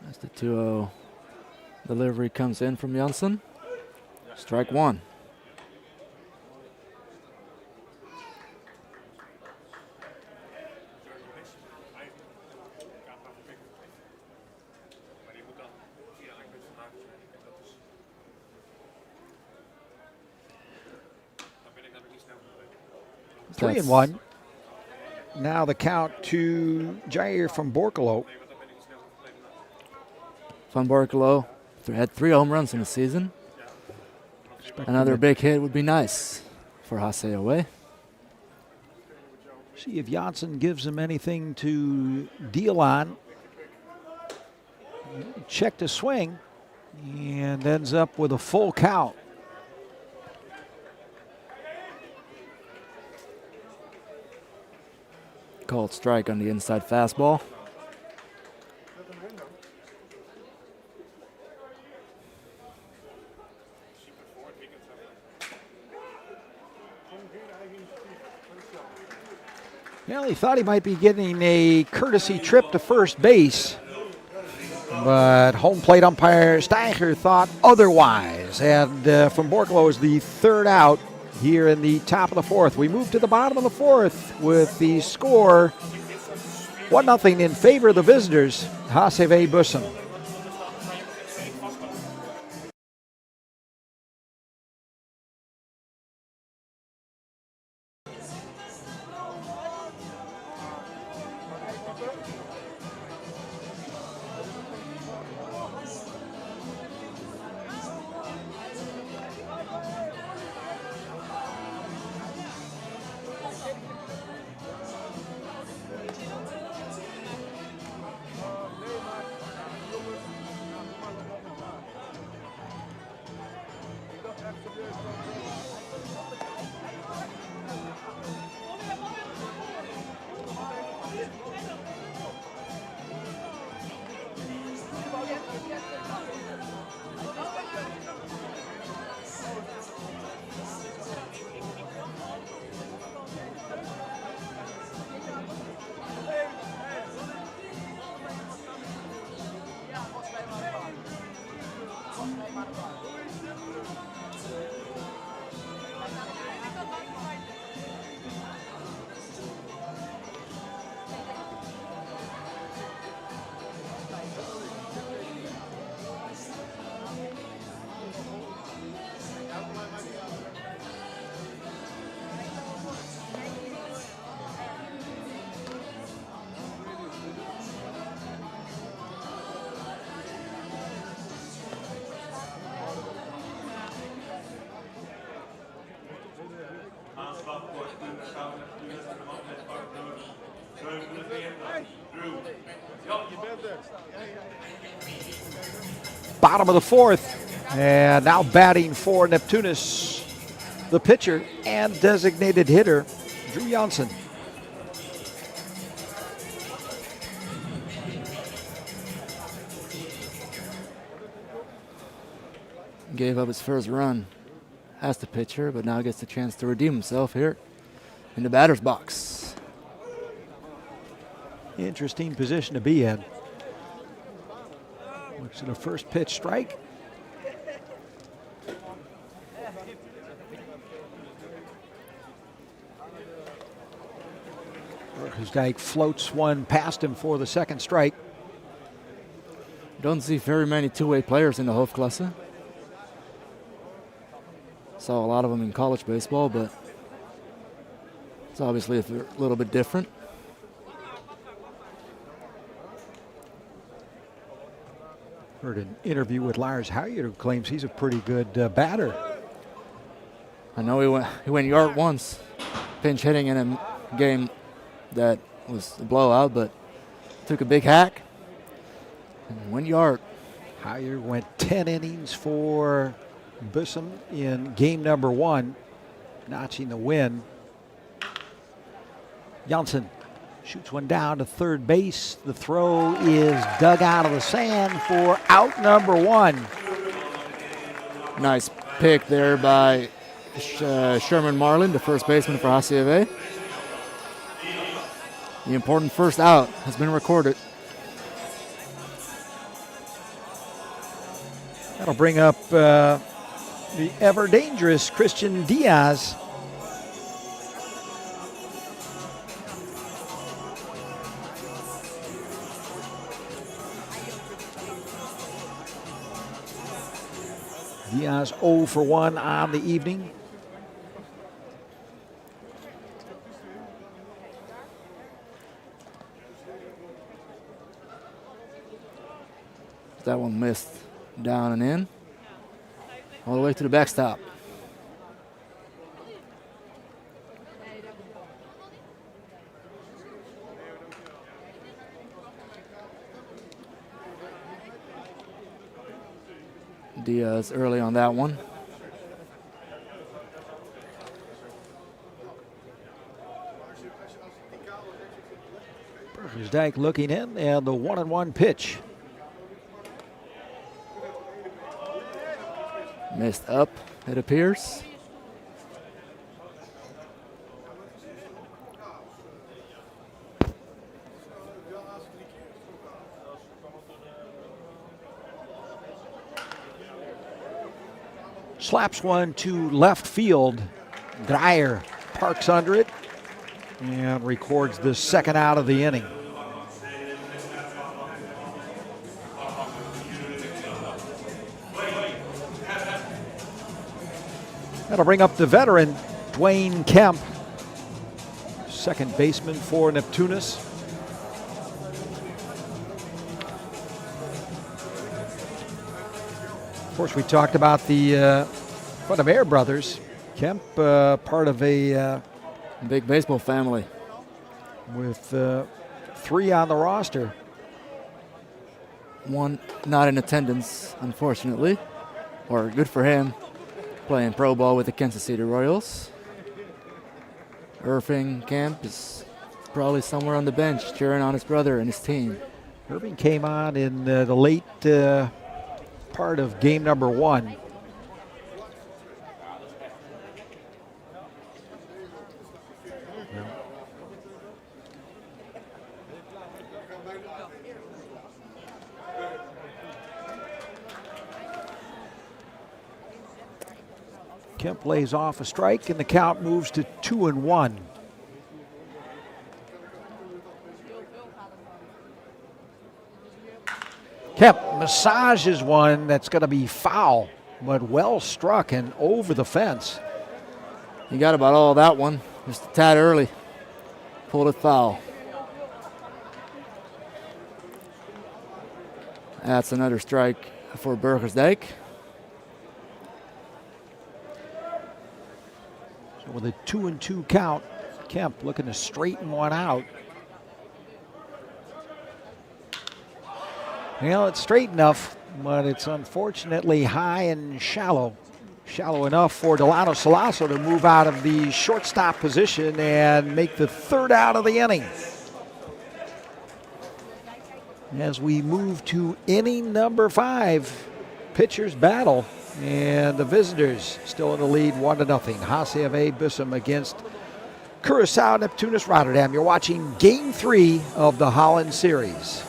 As the 2-0 delivery comes in from Janssen. Strike one. Three and one. Now the count to Jair from Borkelo. Van Borkelo had 3 home runs in the season. Another big hit would be nice for HCAW. See if Janssen gives him anything to deal on. Check to swing and ends up with a full count. Called strike on the inside fastball. Well, he thought he might be getting a courtesy trip to first base, but home plate umpire Steiger thought otherwise. And from Borkelo is the third out here in the top of the fourth. We move to the bottom of the fourth with the score 1-0 in favor of the visitors, HCAW Bussum. Bottom of the fourth, and now batting for Neptunus, the pitcher and designated hitter, Drew Janssen. Gave up his first run as the pitcher, but now gets the chance to redeem himself here in the batter's box. Interesting position to be in. Looks at a first pitch strike. Dyke floats one past him for the second strike. Don't see very many two-way players in the Hoofdklasse. Saw a lot of them in college baseball, but it's obviously a little bit different. Heard an interview with Lars Howard who claims he's a pretty good batter. I know he went yard once, pinch hitting in a game that was a blowout, but took a big hack. And 1 yard. Hyer went 10 innings for Bussum in game number 1, notching the win. Janssen shoots one down to third base. The throw is dug out of the sand for out number 1. Nice pick there by Sherman Marlin, the first baseman for HCAW. The important first out has been recorded. That'll bring up the ever dangerous Christian Diaz. Diaz 0 for 1 on the evening. That one missed down and in. All the way to the backstop. Diaz early on that one. Burgersdijk looking in, and the 1-1 pitch. Missed up, it appears. Slaps one to left field. Dreyer parks under it and records the second out of the inning. That'll bring up the veteran, Dwayne Kemp, second baseman for Neptunus. Of course, we talked about the Air brothers. Kemp, part of a big baseball family with 3 on the roster. One not in attendance, unfortunately, or good for him, playing pro ball with the Kansas City Royals. Irving Kemp is probably somewhere on the bench cheering on his brother and his team. Irving came on in the late part of game number 1. Kemp lays off a strike, and the count moves to 2-1. Kemp massages one that's going to be foul, but well struck and over the fence. He got about all of that one, just a tad early. Pulled it foul. That's another strike for Burgersdijk. So with a 2-2 count, Kemp looking to straighten one out. Well, it's straight enough, but it's unfortunately high and shallow. Shallow enough for Delano Salasso to move out of the shortstop position and make the third out of the inning. As we move to inning number 5, pitchers battle, and the visitors still in the lead 1-0. HCAW Bussum against Curaçao Neptunus Rotterdam. You're watching Game 3 of the Holland Series.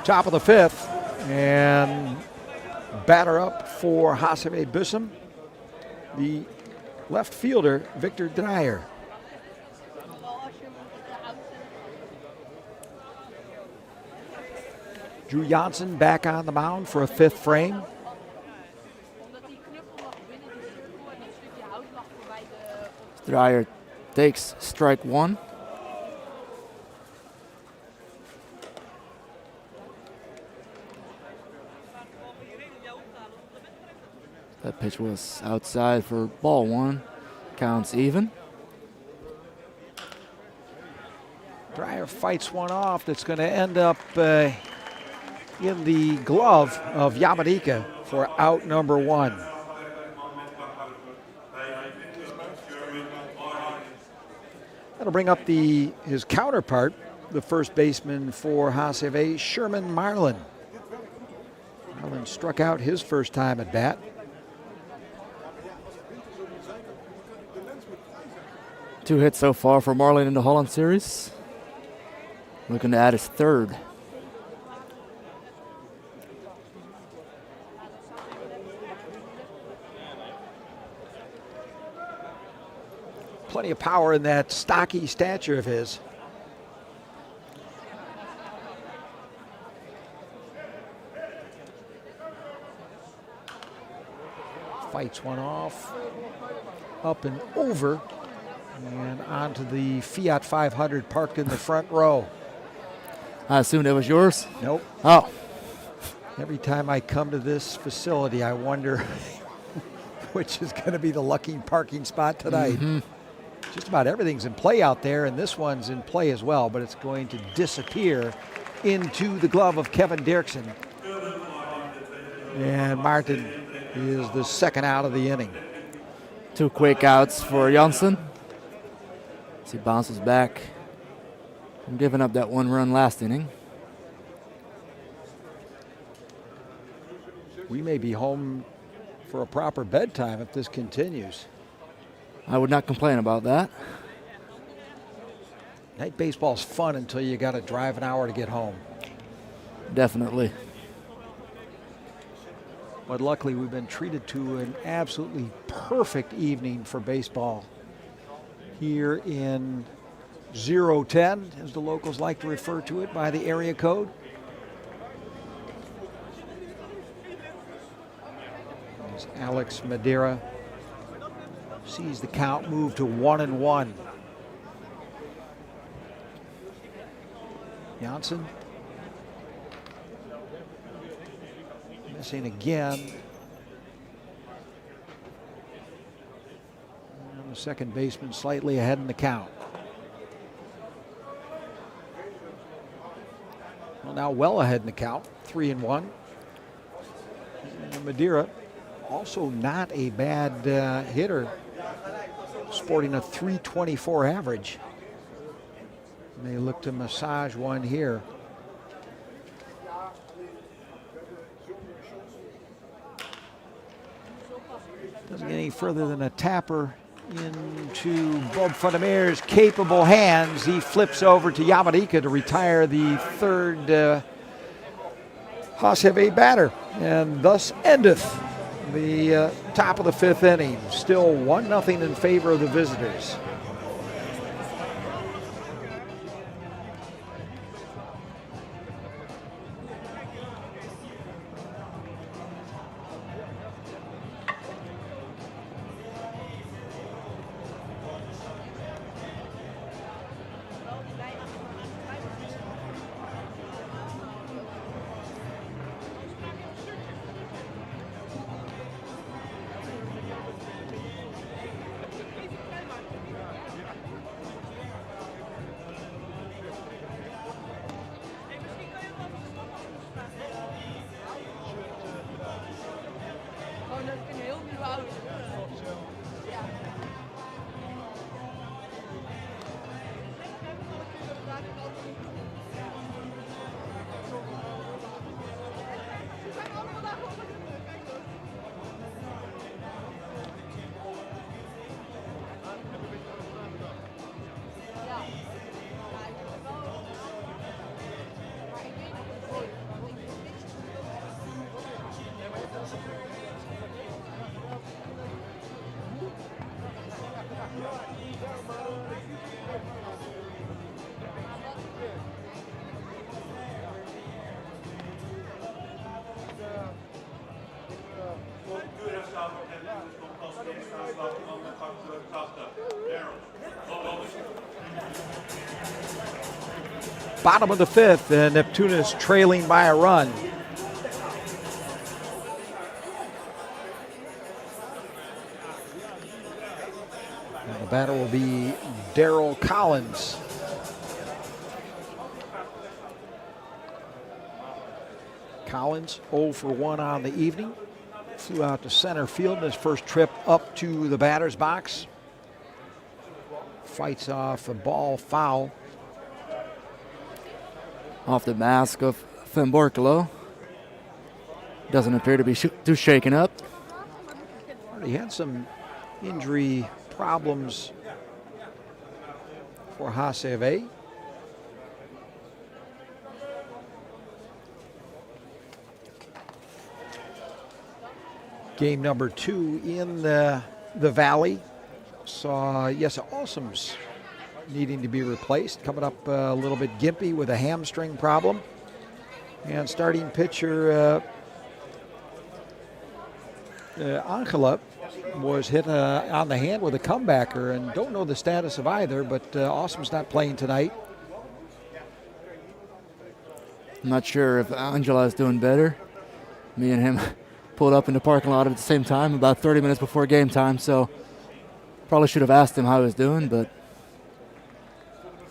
Top of the fifth, and batter up for HCAW Bussum, the left fielder, Victor Dreyer. Drew Jansen back on the mound for a fifth frame. Dreyer takes strike one. That pitch was outside for ball one. Counts even. Dreyer fights one off that's going to end up in the glove of Yamadika for out number one. That'll bring up his counterpart, the first baseman for HCAW, Sherman Marlin. Marlin struck out his first time at bat. Two hits so far for Marlin in the Holland Series. Looking to add his third. Plenty of power in that stocky stature of his. Fights one off, up and over, and onto the Fiat 500 parked in the front row. I assume that was yours? Nope. Oh. Every time I come to this facility, I wonder which is going to be the lucky parking spot tonight. Mm-hmm. Just about everything's in play out there, and this one's in play as well, but it's going to disappear into the glove of Kevin Dirksen. And Martin is the second out of the inning. Two quick outs for Janssen. As he bounces back from giving up that one run last inning. We may be home for a proper bedtime if this continues. I would not complain about that. Night baseball's fun until you got to drive an hour to get home. Definitely. But luckily, we've been treated to an absolutely perfect evening for baseball here in 010, as the locals like to refer to it by the area code. As Alex Madeira sees the count move to 1-1. Janssen missing again. And the second baseman slightly ahead in the count. Well, now well ahead in the count, 3-1. And Madeira, also not a bad hitter, sporting a .324 average. May look to massage one here. Doesn't get any further than a tapper into Bob Fundermeer's capable hands. He flips over to Yamadika to retire the third HCAW batter, and thus endeth the top of the fifth inning. Still 1-0 in favor of the visitors. Bottom of the fifth, and Neptunus trailing by a run. And the batter will be Darryl Collins. Collins 0 for 1 on the evening. Flew out to center field in his first trip up to the batter's box. Fights off a ball foul. Off the mask of Femborkalo. Doesn't appear to be too shaken up. He had some injury problems for HCAW. Game number 2 in the Valley saw Jesse Awesomes needing to be replaced, coming up a little bit gimpy with a hamstring problem. And starting pitcher Angela was hit on the hand with a comebacker, and don't know the status of either, but Awesome's not playing tonight. I'm not sure if Angela is doing better. Me and him pulled up in the parking lot at the same time about 30 minutes before game time, so probably should have asked him how he was doing, but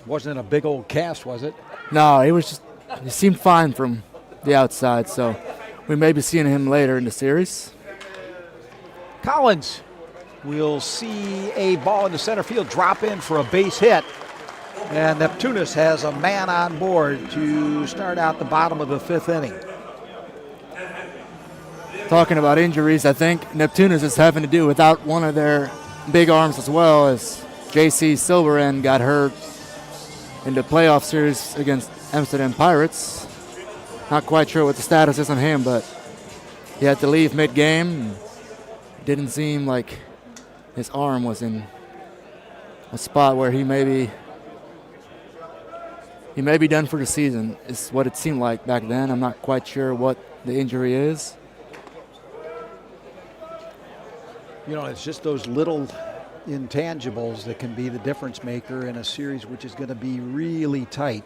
wasn't a big old cast, was it? No, he seemed fine from the outside, so we may be seeing him later in the series. Collins will see a ball in the center field drop in for a base hit, and Neptunus has a man on board to start out the bottom of the 5th inning. Talking about injuries, I think Neptunus is having to do without one of their big arms as well, as J.C. Silverend got hurt in the playoff series against Amsterdam Pirates. Not quite sure what the status is on him, but he had to leave mid-game. It didn't seem like his arm was in a spot where he may be done for the season, is what it seemed like back then. I'm not quite sure what the injury is. You know, it's just those little intangibles that can be the difference maker in a series which is going to be really tight.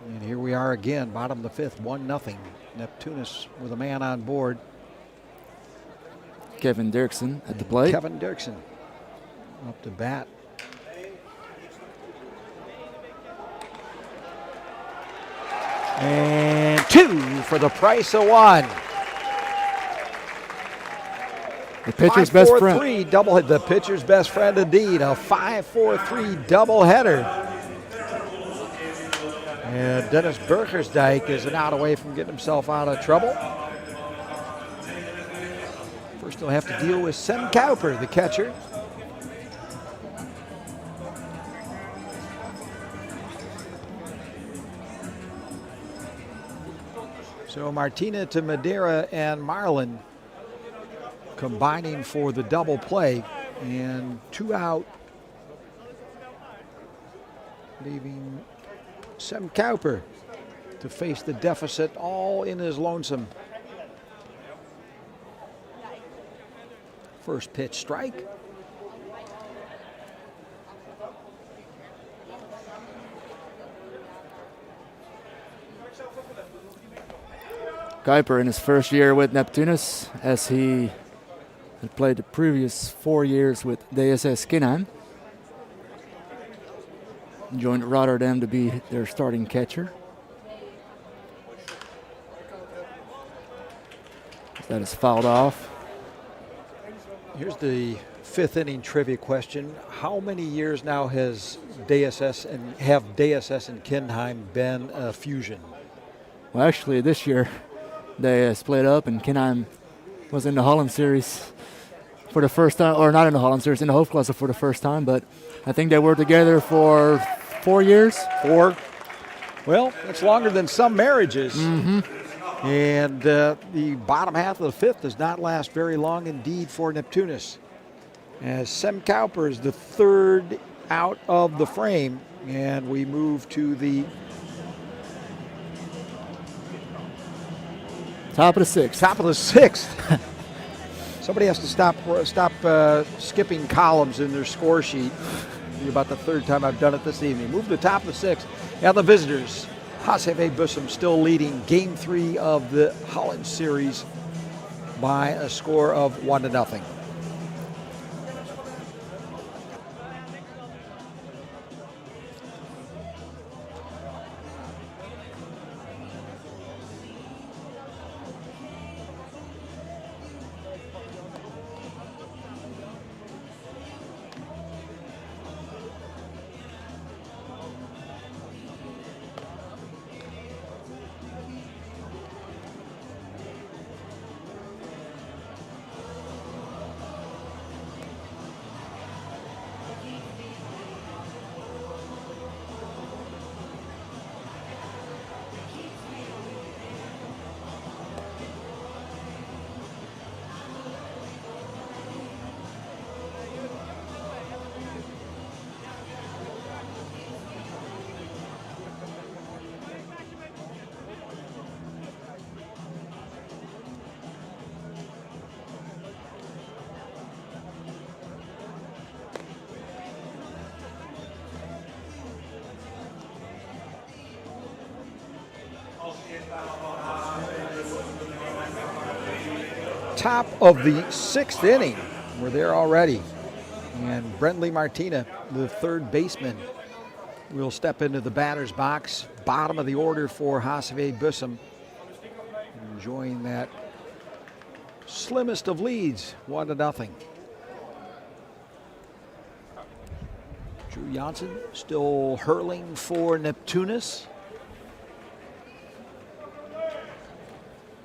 And here we are again, bottom of the 5th, 1-0. Neptunus with a man on board. Kevin Dirksen at the plate. Kevin Dirksen up to bat. And 2 for the price of 1. The pitcher's best friend. 5-4-3 doubleheader. The pitcher's best friend indeed. A 5-4-3 doubleheader. And Dennis Bergersdijk is an out away from getting himself out of trouble. First he'll have to deal with Sem Cowper, the catcher. So Martina to Madeira and Marlin combining for the double play, and 2 out, leaving Sem Cowper to face the deficit all in his lonesome. First pitch strike. Kuiper in his first year with Neptunus, as he had played the previous 4 years with DSS Kinheim. Joined Rotterdam to be their starting catcher. That is fouled off. Here's the 5th inning trivia question. How many years now has DSS and Kinheim been a fusion? Well, actually this year they split up, and Kinheim was in the Holland Series for the first time, or not in the Holland Series, in the Hoofdklasse for the first time, but I think they were together for 4 years. 4. Well, that's longer than some marriages. Mm-hmm. And the bottom half of the 5th does not last very long indeed for Neptunus, as Sem Cowper is the 3rd out of the frame, and we move to the top of the 6th. Top of the 6th. Somebody has to stop skipping columns in their score sheet. Be about the third time I've done it this evening. Move to the top of the sixth. And the visitors, HCAW Bussum still leading Game 3 of the Holland Series by a score of 1-0. Top of the sixth inning. We're there already. And Brentley Martina, the third baseman, will step into the batter's box. Bottom of the order for HCAW Bussum. Enjoying that slimmest of leads, 1-0. Drew Janssen still hurling for Neptunus.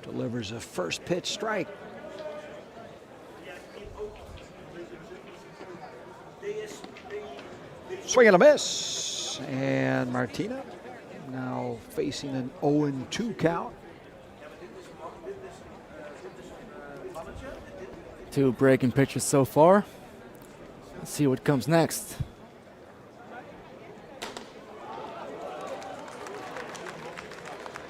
Delivers a first pitch strike. Swing and a miss. And Martina now facing an 0-2 count. 2 breaking pitches so far. Let's see what comes next.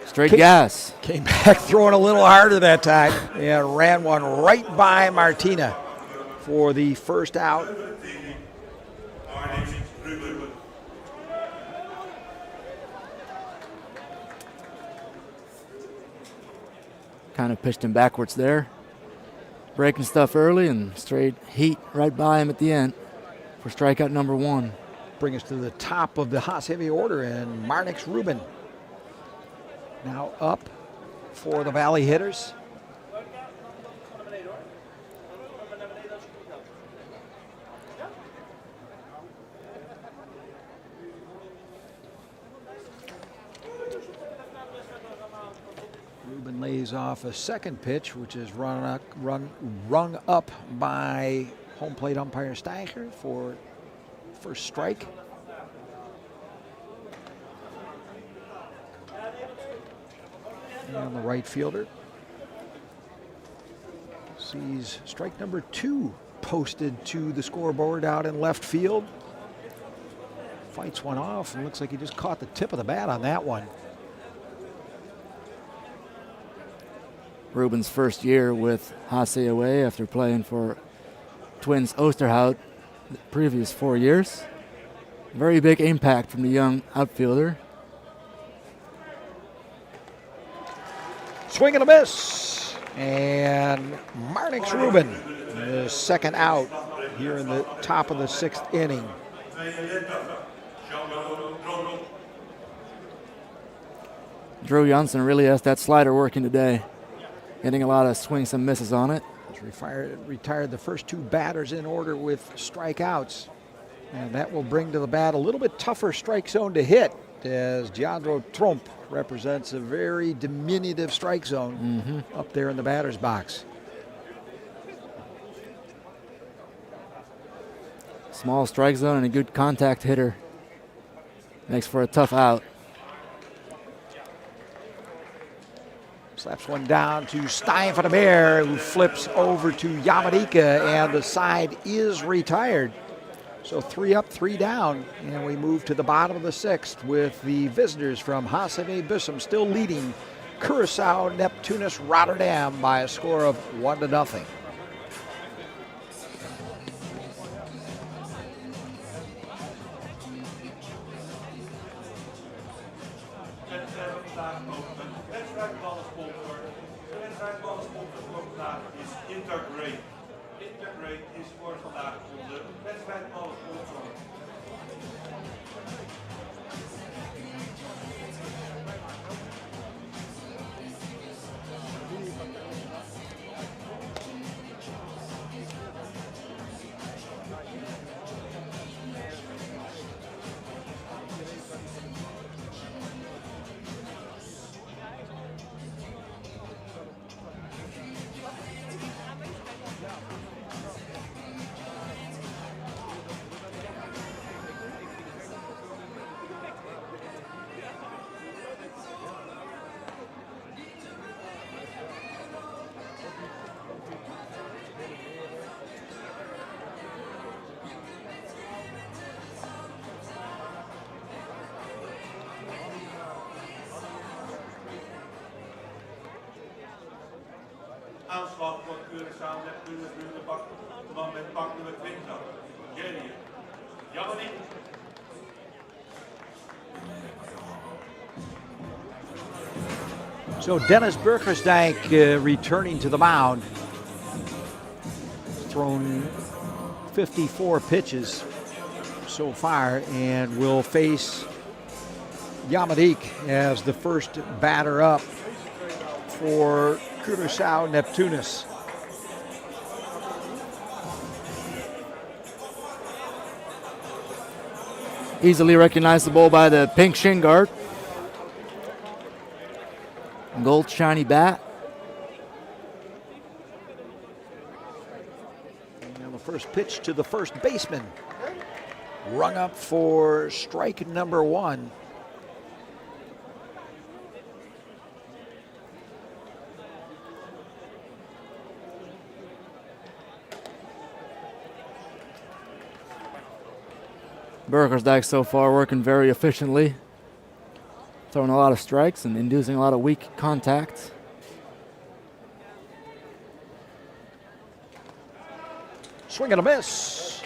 Straight gas. Came back throwing a little harder that time. And ran one right by Martina for the first out. Kind of pitched him backwards there. Breaking stuff early and straight heat right by him at the end for strikeout number 1. Bring us to the top of the HCAW order, and Marnix Rubin now up for the Valley hitters. Rubin lays off a second pitch, which is rung up by home plate umpire Steiger for first strike. And the right fielder sees strike number 2 posted to the scoreboard out in left field. Fights one off and looks like he just caught the tip of the bat on that one. Rubin's first year with HCAW after playing for Twins Osterhout the previous 4 years. Very big impact from the young outfielder. Swing and a miss. And Marnix Rubin, the second out here in the top of the sixth inning. Drew Janssen really has that slider working today. Getting a lot of swings and misses on it. He's retired the first 2 batters in order with strikeouts. And that will bring to the bat a little bit tougher strike zone to hit, as Giandro Tromp represents a very diminutive strike zone up there in the batter's box. Small strike zone and a good contact hitter. Makes for a tough out. Slaps one down to Stein for the Bear, who flips over to Yamadika, and the side is retired. So 3 up, 3 down, and we move to the bottom of the sixth with the visitors from HCAW Bussum still leading Curaçao Neptunus Rotterdam by a score of 1-0. vandaag openen. Wedstrijdballensponsor. De wedstrijdballensponsor voor vandaag is Intergrade. Intergrade is voor vandaag onze wedstrijdballensponsor. Aanslag voor Curaçao, Neptunus, man met pak nummer 20. Genius. Jammer niet. So Dennis Burgersdijk returning to the mound. Thrown 54 pitches so far and will face Yamadik as the first batter up for Curaçao Neptunus. Easily recognizable by the pink shin guard. Gold shiny bat. And the first pitch to the first baseman. Rung up for strike number 1. Burgersdijk so far working very efficiently, throwing a lot of strikes and inducing a lot of weak contact. Swing and a miss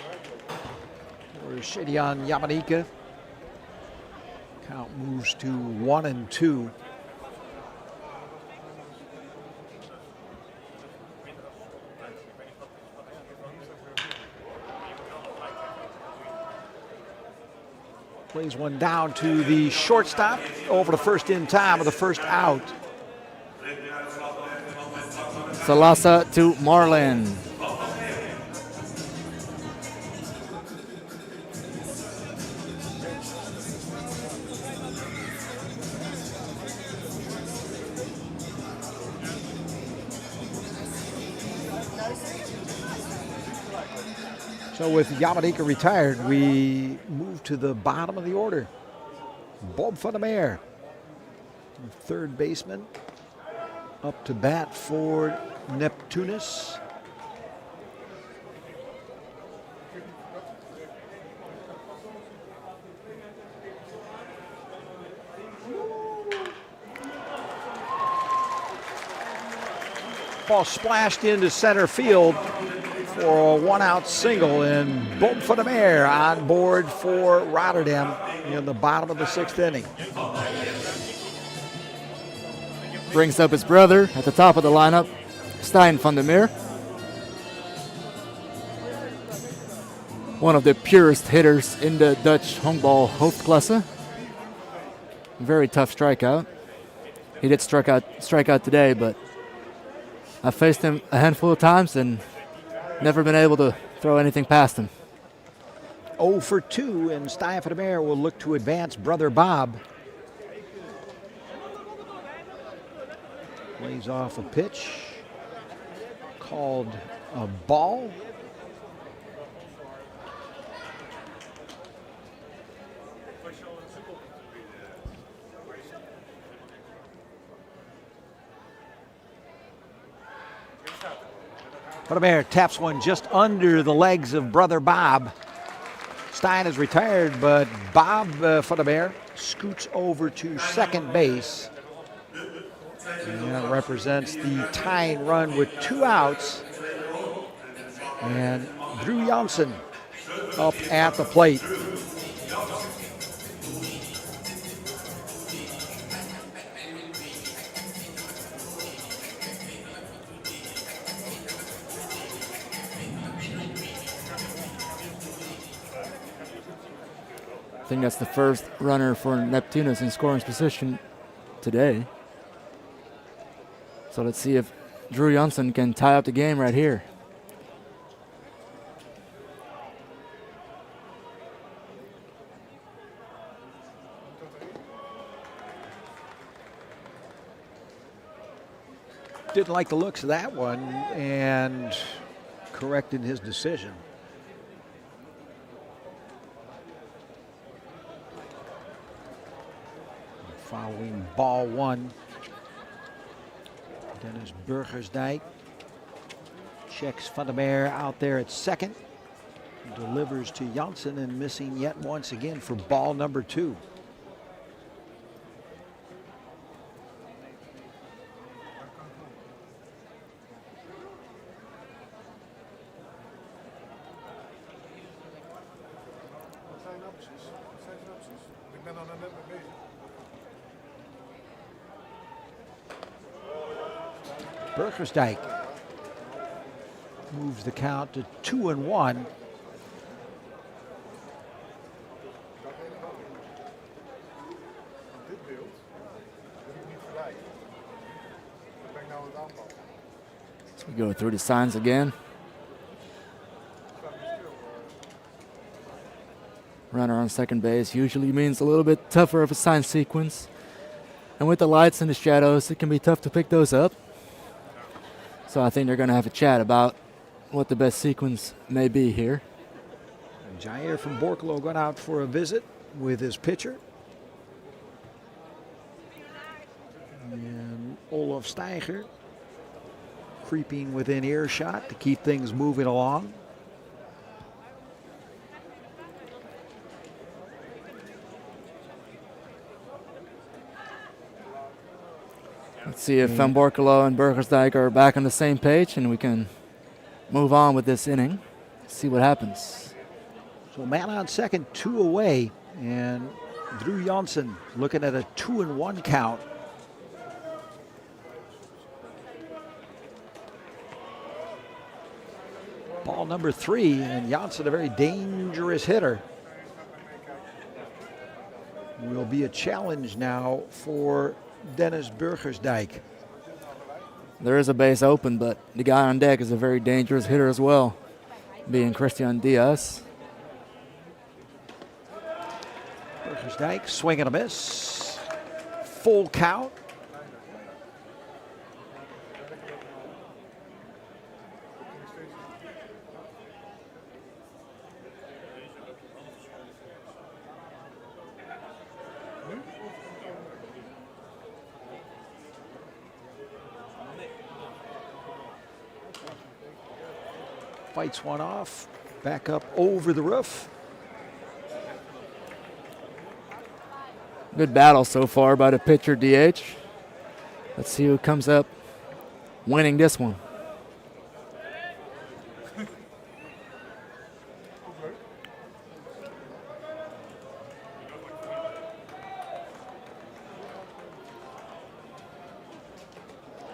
for Shadian Yamanika. Count moves to 1-2. Plays one down to the shortstop, over to first in time with the first out. Salasa to Marlin. So with Yamadika retired, we move to the bottom of the order. Bob van der Meer, third baseman, up to bat for Neptunus. Ball splashed into center field for a one-out single, and Bob van der Meer on board for Rotterdam in the bottom of the 6th inning. Brings up his brother at the top of the lineup, Stijn van der Meer. One of the purest hitters in the Dutch honkbal hoofdklasse. Very tough strikeout. He did strike out today, but I faced him a handful of times and never been able to throw anything past him. 0 for 2, and Stijn van der Meer will look to advance brother Bob. Lays off a pitch called a ball. Van der Meer taps one just under the legs of brother Bob. Stijn is retired, but Bob van der Meer scoots over to second base. And that represents the tying run with 2 outs. And Drew Janssen up at the plate. I think that's the first runner for Neptunus in scoring position today. So let's see if Drew Janssen can tie up the game right here. Didn't like the looks of that one and corrected his decision. Following ball one, Dennis Burgersdijk checks Van der Meer out there at second. Delivers to Janssen and missing yet once again for ball number 2. Burgersdijk moves the count to 2-1. So we go through the signs again. Runner on second base usually means a little bit tougher of a sign sequence. And with the lights and the shadows, it can be tough to pick those up. So I think they're going to have a chat about what the best sequence may be here. And Jair from Borkelo going out for a visit with his pitcher. And Olaf Steiger creeping within earshot to keep things moving along. Let's see if Van Borkelo and Burgersdijk are back on the same page and we can move on with this inning. See what happens. So man on second, 2 away, and Drew Janssen looking at a 2-1 count. Ball number 3, and Janssen, a very dangerous hitter. Will be a challenge now for Dennis Burgersdijk. There is a base open, but the guy on deck is a very dangerous hitter as well, being Christian Diaz. Burgersdijk, swing and a miss. Full count. Fights one off, back up over the roof. Good battle so far by the pitcher DH. Let's see who comes up winning this one.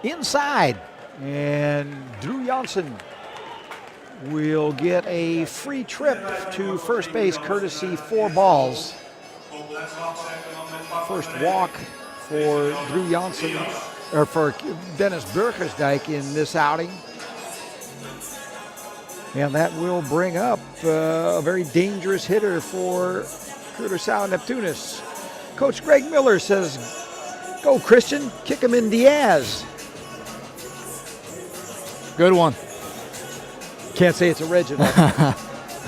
Inside, and Drew Janssen will get a free trip to first base courtesy 4 balls. First walk for Drew Janssen, or for Dennis Burgersdijk in this outing. And that will bring up a very dangerous hitter for Curaçao Neptunus. Coach Greg Miller says, go Christian, kick him in Diaz. Good one. Can't say it's original.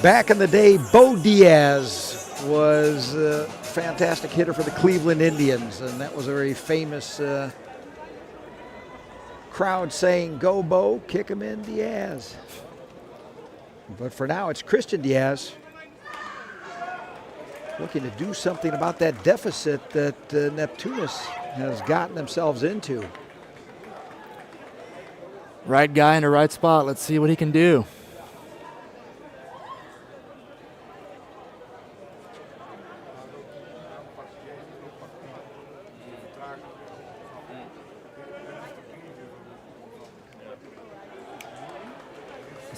Back in the day, Bo Diaz was a fantastic hitter for the Cleveland Indians, and that was a very famous crowd saying, go Bo, kick him in Diaz. But for now, it's Christian Diaz looking to do something about that deficit that Neptunus has gotten themselves into. Right guy in the right spot. Let's see what he can do.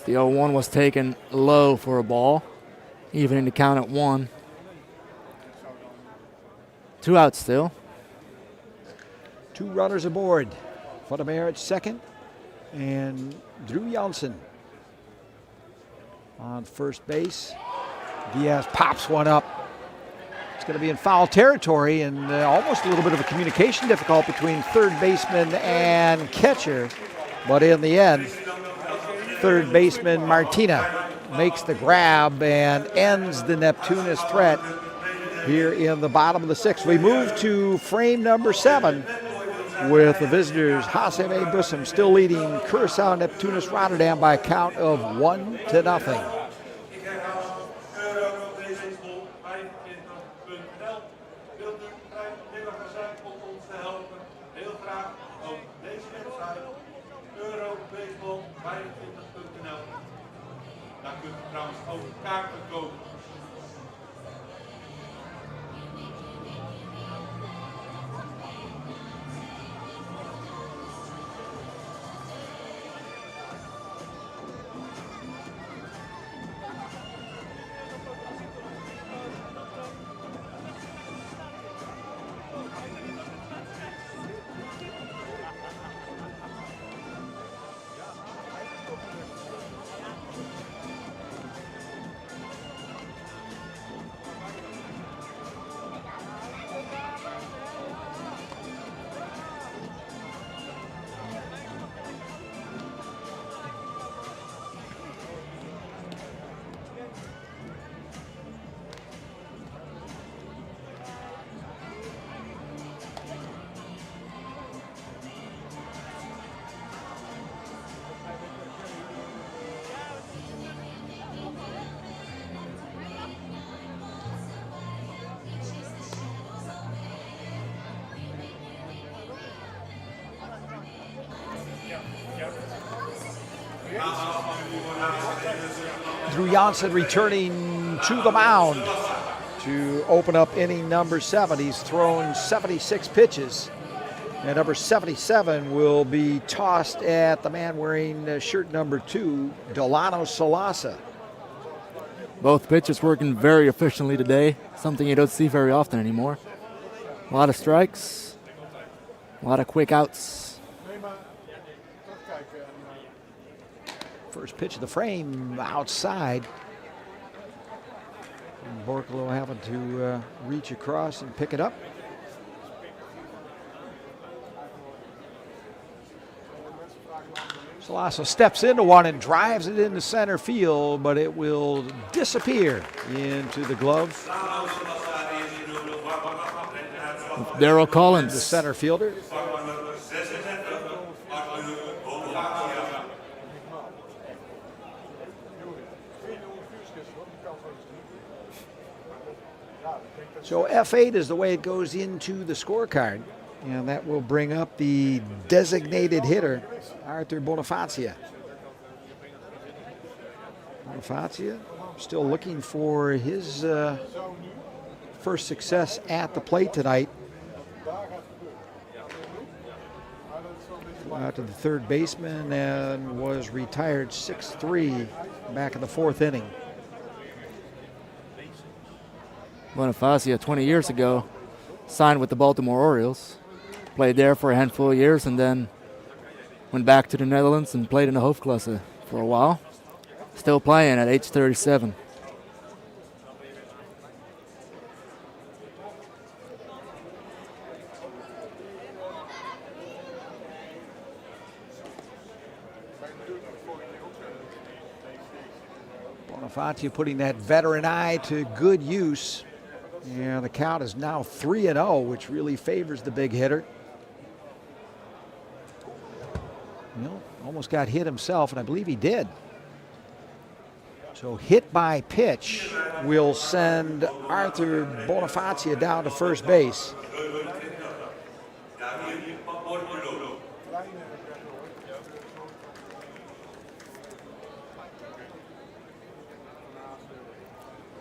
The 0-1 was taken low for a ball, even in the count at 1. 2 outs still. 2 runners aboard. Vandermeer at second, and Drew Janssen on first base. Diaz pops one up. It's going to be in foul territory, and almost a little bit of a communication difficult between third baseman and catcher. But in the end, third baseman Martina makes the grab and ends the Neptunus threat here in the bottom of the 6th. We move to frame number 7 with the visitors HCAW Bussum still leading Curaçao Neptunus Rotterdam by a count of 1-0. Daar kunt u trouwens over kaarten kopen. Drew Janssen returning to the mound to open up inning number 7. He's thrown 76 pitches. And number 77 will be tossed at the man wearing shirt number 2, Delano Salasa. Both pitchers working very efficiently today, something you don't see very often anymore. A lot of strikes, a lot of quick outs. First pitch of the frame outside. And Borkelo having to reach across and pick it up. Salasa steps into one and drives it into center field, but it will disappear into the glove. Darryl Collins, the center fielder. So F8 is the way it goes into the scorecard, and that will bring up the designated hitter, Arthur Bonifacia. Bonifacia still looking for his first success at the plate tonight. Flew out to the third baseman and was retired 6-3 back in the 4th inning. Bonifacia, 20 years ago, signed with the Baltimore Orioles, played there for a handful of years, and then went back to the Netherlands and played in the Hoofdklasse for a while. Still playing at age 37. Bonifacia putting that veteran eye to good use. And the count is now 3-0, which really favors the big hitter. Well, almost got hit himself, and I believe he did. So hit by pitch will send Arthur Bonifacia down to first base.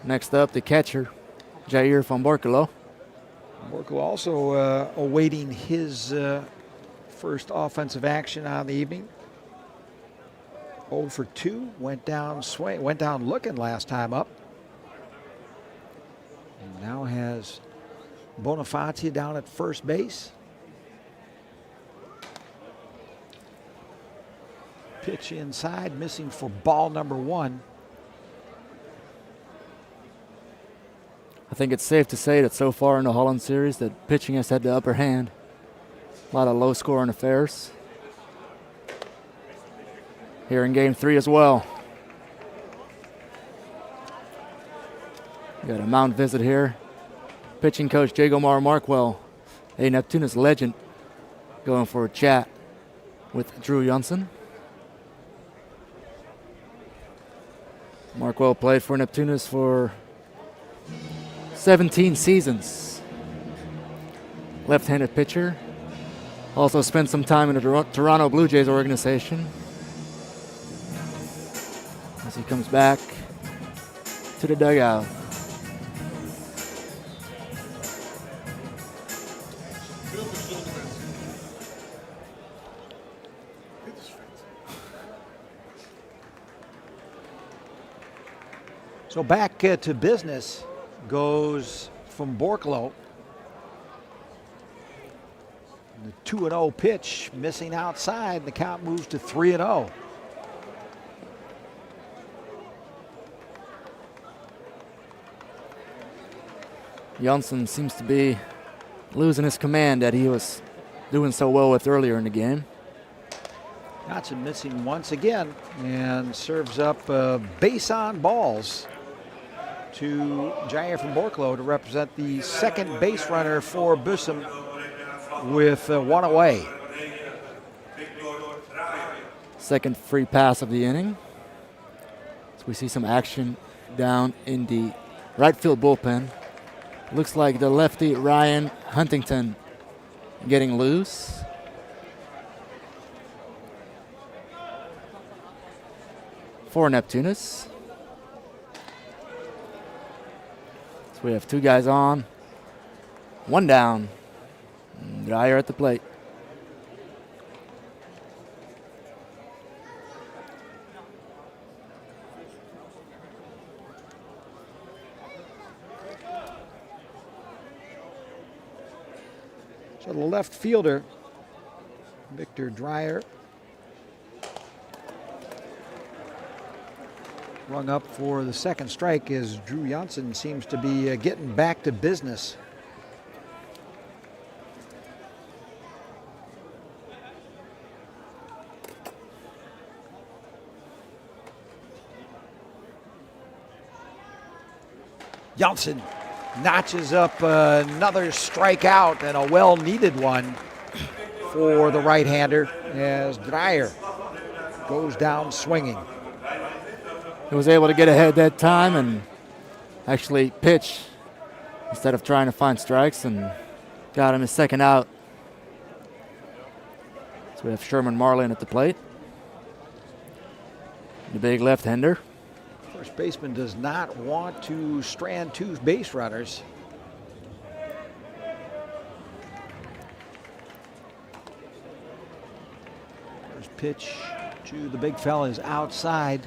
Next up, the catcher, Jair van Borkelo. Borkelo also awaiting his first offensive action on the evening. 0 for 2, went down looking last time up. And now has Bonifacia down at first base. Pitch inside, missing for ball number 1. I think it's safe to say that so far in the Holland Series that pitching has had the upper hand. A lot of low-scoring affairs. Here in Game 3 as well. We got a mound visit here. Pitching coach Jagomar Markwell, a Neptunus legend, going for a chat with Drew Janssen. Markwell played for Neptunus for 17 seasons. Left-handed pitcher. Also spent some time in the Toronto Blue Jays organization. As he comes back to the dugout. So back to business goes from Borklo. The 2-0 pitch missing outside. The count moves to 3-0. Janssen seems to be losing his command that he was doing so well with earlier in the game. Johnson missing once again and serves up base on balls to Jair from Borklo to represent the second base runner for Bussum with 1 away. Second free pass of the inning. So we see some action down in the right field bullpen. Looks like the lefty Ryan Huntington getting loose. For Neptunus. So we have 2 guys on, 1 down. Dreyer at the plate. So the left fielder, Victor Dreyer, rung up for the second strike as Drew Janssen seems to be getting back to business. Janssen notches up another strikeout and a well-needed one for the right-hander as Dreyer goes down swinging. He was able to get ahead that time and actually pitch instead of trying to find strikes and got him his second out. So we have Sherman Marlin at the plate. The big left-hander. First baseman does not want to strand 2 base runners. First pitch to the big fella is outside.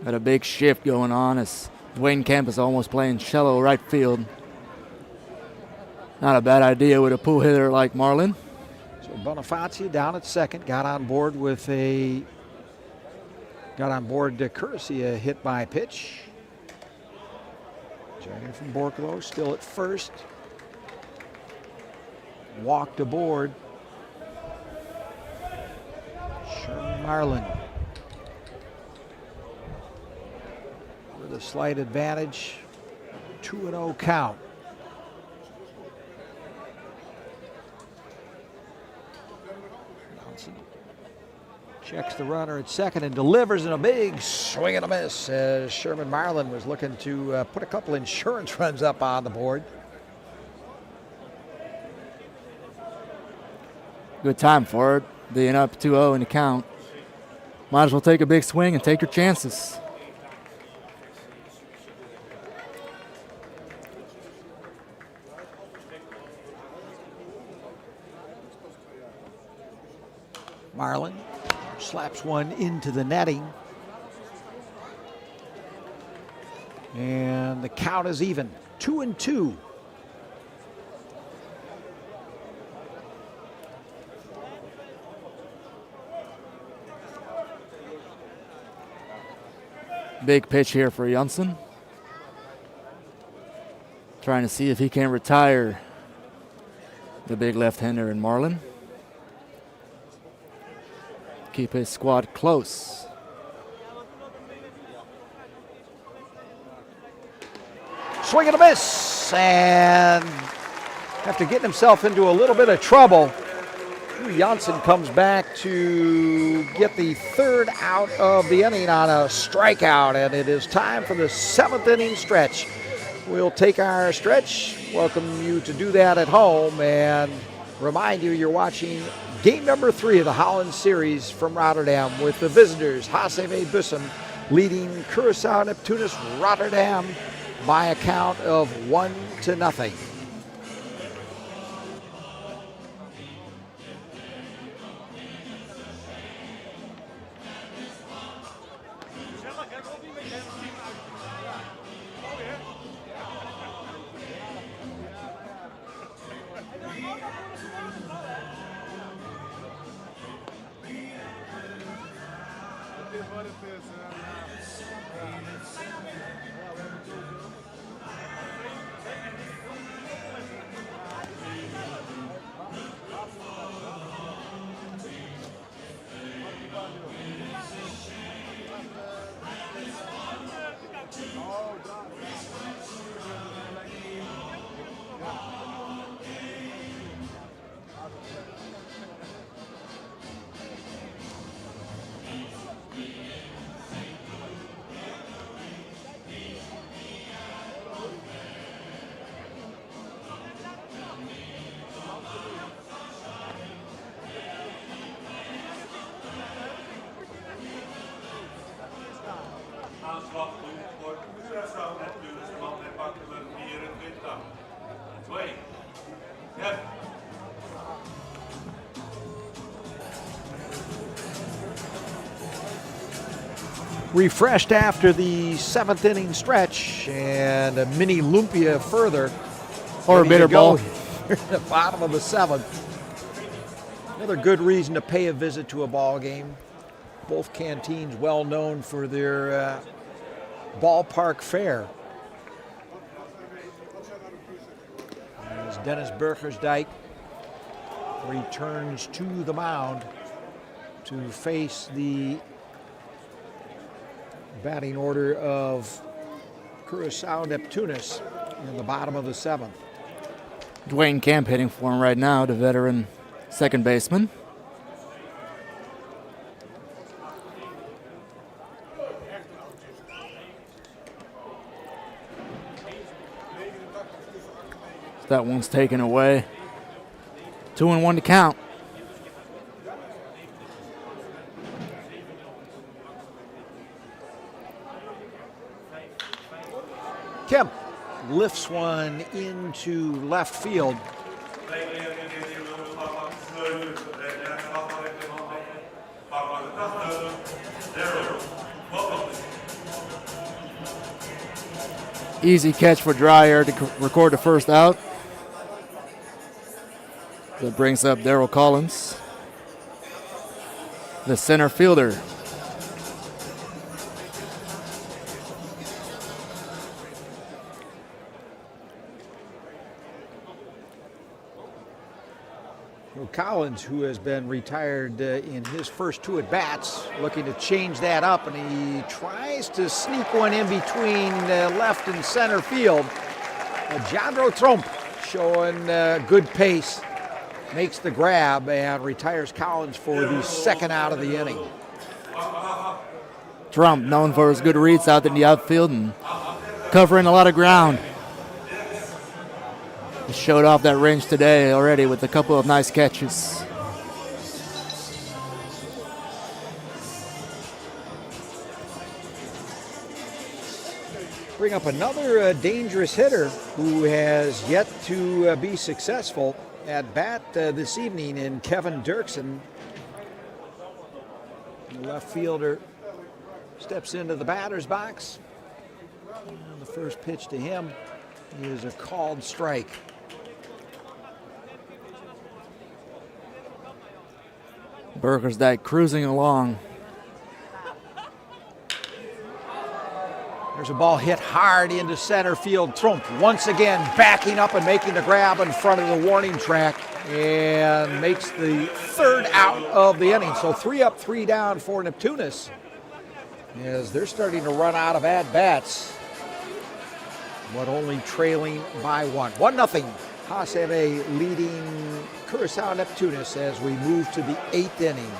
Got a big shift going on as Dwayne Kemp is almost playing shallow right field. Not a bad idea with a pull hitter like Marlin. So Bonifacia down at second, got on board courtesy a hit by pitch. Jair from Borklo still at first. Walked aboard. Sherman Marlin with a slight advantage. 2-0 count. Checks the runner at second and delivers in a big swing and a miss as Sherman Marlin was looking to put a couple insurance runs up on the board. Good time for it, being up 2-0 in the count. Might as well take a big swing and take your chances. Marlin slaps one into the netting. And the count is even, 2-2. Big pitch here for Janssen. Trying to see if he can retire the big left-hander in Marlin. Keep his squad close. Swing and a miss, and after getting himself into a little bit of trouble, Janssen comes back to get the third out of the inning on a strikeout, and it is time for the 7th inning stretch. We'll take our stretch, welcome you to do that at home, and remind you you're watching game number 3 of the Holland Series from Rotterdam with the visitors, HCAW Bussum, leading Curaçao Neptunus Rotterdam by a count of 1-0. Aanslag voor Curaçao Neptunus, de man met pakken we 24. 2. Ja. Refreshed after the 7th inning stretch, and a mini lumpia further. Or a bitter ball. At the bottom of the 7th. Another good reason to pay a visit to a ball game. Both canteens well known for their ballpark fare. As Dennis Burgersdijk returns to the mound to face the batting order of Curaçao Neptunus in the bottom of the 7th. Dwayne Camp hitting for him right now, the veteran second baseman. That one's taken away. 2-1 to count. Kemp lifts one into left field. Easy catch for Dreyer to record the first out. That brings up Darryl Collins, the center fielder. Collins, who has been retired in his first 2 at-bats, looking to change that up, and he tries to sneak one in between left and center field. Jandro Tromp showing good pace, makes the grab and retires Collins for the 2nd out of the inning. Trump, known for his good reads out in the outfield and covering a lot of ground. He showed off that range today already with a couple of nice catches. Bring up another dangerous hitter who has yet to be successful at bat this evening in Kevin Dirksen. The left fielder steps into the batter's box. And the first pitch to him is a called strike. Burgersdijk cruising along. There's a ball hit hard into center field. Trump once again backing up and making the grab in front of the warning track and makes the third out of the inning. So 3 up, 3 down for Neptunus as they're starting to run out of at-bats, but only trailing by 1. 1-0. HCAW leading Curaçao Neptunus as we move to the 8th inning.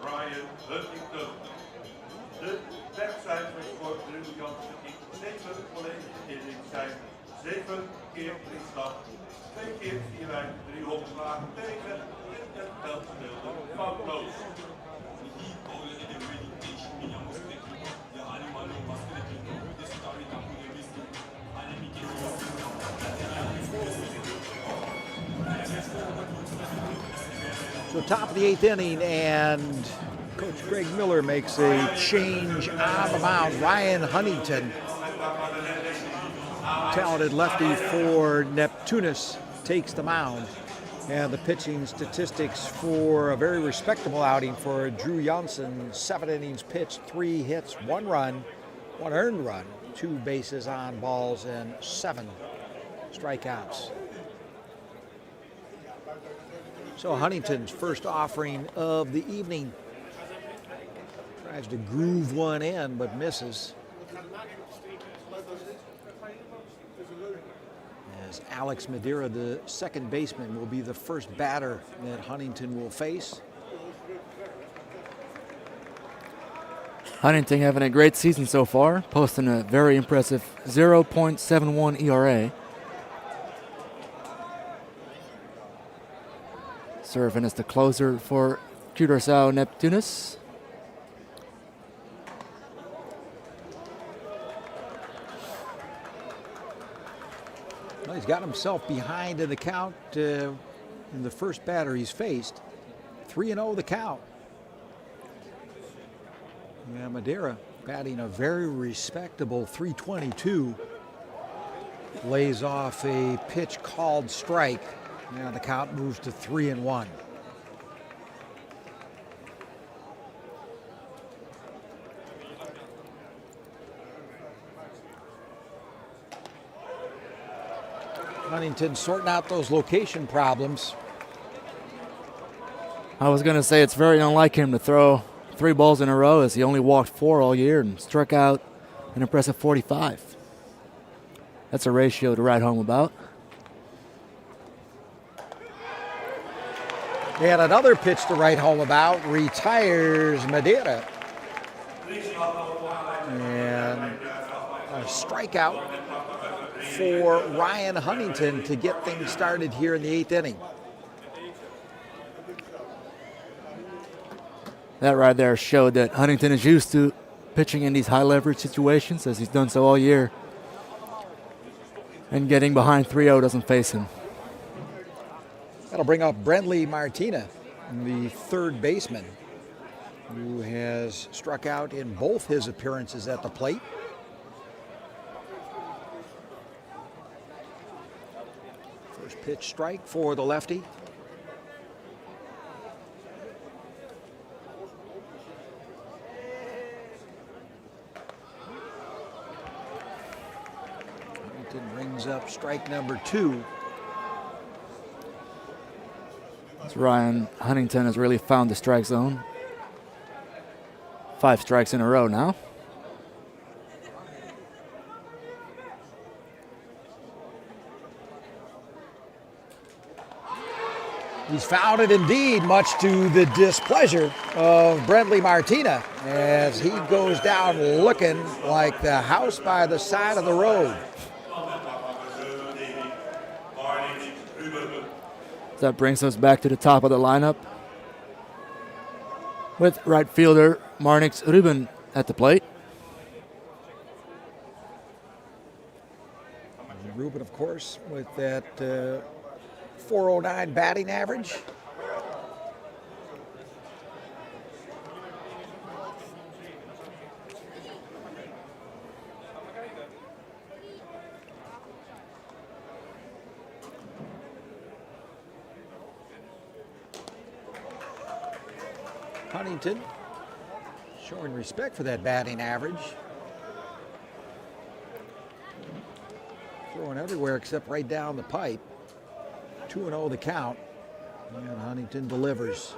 Ryan Huntington. De webcijfers voor Drew Jansen in 7 volledige innings zijn 7 keer 3 slag, 2 keer 4 wijn, 3 honkslagen tegen en het veld speelde foutloos. So top of the 8th inning, and Coach Greg Miller makes a change on the mound. Ryan Huntington, talented lefty for Neptunus, takes the mound. And the pitching statistics for a very respectable outing for Drew Jansen. 7 innings pitched, 3 hits, 1 run, 1 earned run, 2 bases on balls, and 7 strikeouts. So Huntington's first offering of the evening. Tries to groove one in, but misses. As Alex Madeira, the second baseman, will be the first batter that Huntington will face. Huntington having a great season so far, posting a very impressive 0.71 ERA. Serving as the closer for Curaçao Neptunus. Well, he's got himself behind in the count in the first batter he's faced. 3-0 the count. Yeah, Madeira batting a very respectable .322. Lays off a pitch called strike. Now the count moves to 3-1. Huntington sorting out those location problems. I was going to say it's very unlike him to throw 3 balls in a row, as he only walked 4 all year and struck out an impressive 45. That's a ratio to write home about. And another pitch to write home about, retires Madeira. And a strikeout for Ryan Huntington to get things started here in the 8th inning. That right there showed that Huntington is used to pitching in these high leverage situations, as he's done so all year. And getting behind 3-0 doesn't face him. That'll bring up Brentley Martina, the third baseman, who has struck out in both his appearances at the plate. Pitch strike for the lefty. Huntington rings up strike number 2. So Ryan Huntington has really found the strike zone. 5 strikes in a row now. He's found it indeed, much to the displeasure of Brentley Martina, as he goes down looking like the house by the side of the road. That brings us back to the top of the lineup with right fielder Marnix Ruben at the plate. Ruben, of course, with that 409 batting average. Huntington showing respect for that batting average. Throwing everywhere except right down the pipe. 2-0 the count, and Huntington delivers.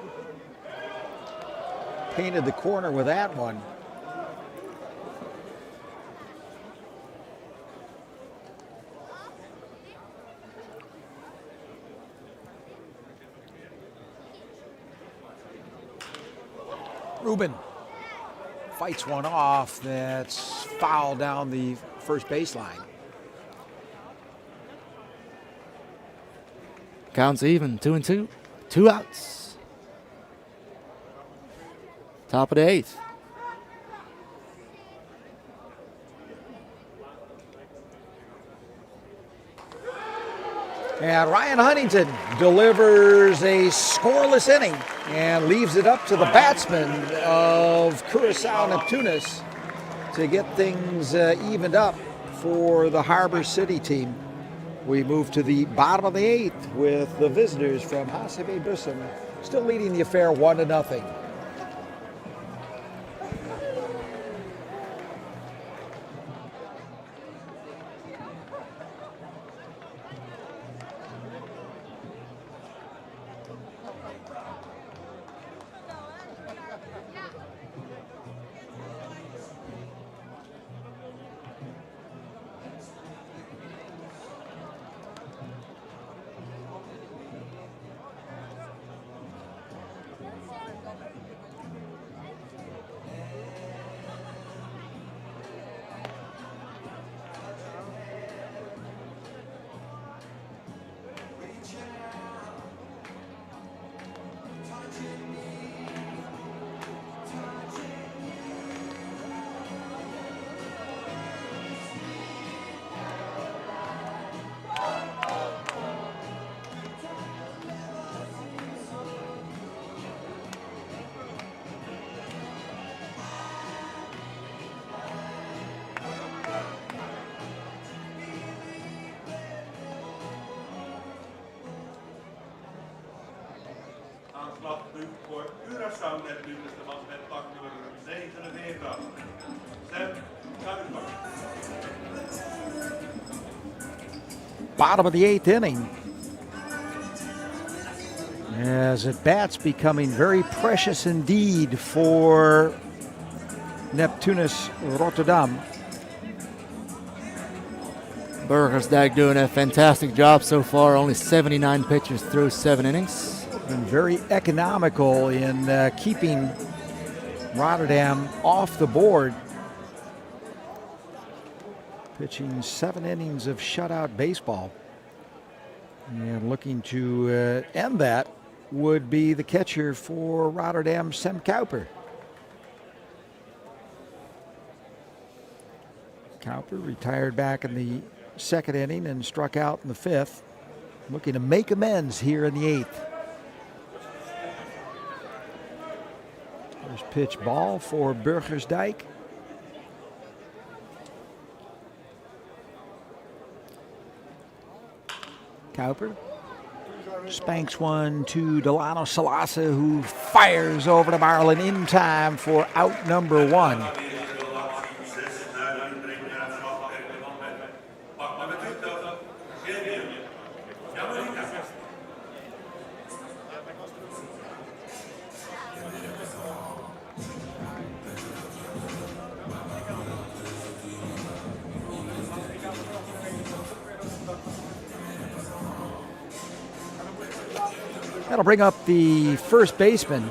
Painted the corner with that one. Ruben fights one off that's foul down the first baseline. Counts even, 2-2. 2 outs. Top of the 8th. And Ryan Huntington delivers a scoreless inning and leaves it up to the batsman of Curaçao Neptunus to get things evened up for the Harbor City team. We move to the bottom of the 8th with the visitors from HCAW Bussum still leading the affair 1-0. Aanslag nu voor Curaçao Neptunus, de man met pak nummer 49. Sam Kuiper. Bottom of the 8th inning. As at bats becoming very precious indeed for Neptunus Rotterdam. Burgersdijk doing a fantastic job so far. Only 79 pitches through 7 innings. Been very economical in keeping Rotterdam off the board. Pitching 7 innings of shutout baseball. And looking to end that would be the catcher for Rotterdam, Sam Kuiper. Kuiper retired back in the 2nd inning and struck out in the 5th. Looking to make amends here in the 8th. First pitch ball for Burgersdijk. Kuiper Spanks one to Delano Salasa, who fires over to Marlin in time for out number one. That'll bring up the first baseman,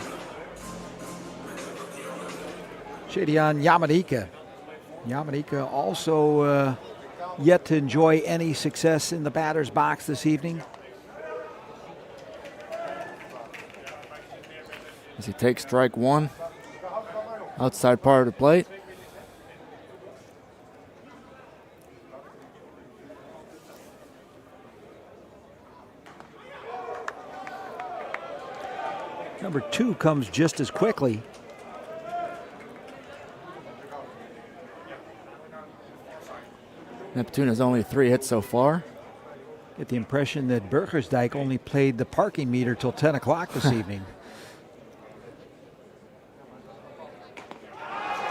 Shadian Yamanika. Yamanika also yet to enjoy any success in the batter's box this evening. As he takes strike one, outside part of the plate. Number two comes just as quickly. Neptune has only 3 hits so far. Get the impression that Bergersdijk only played the parking meter till 10 o'clock this evening.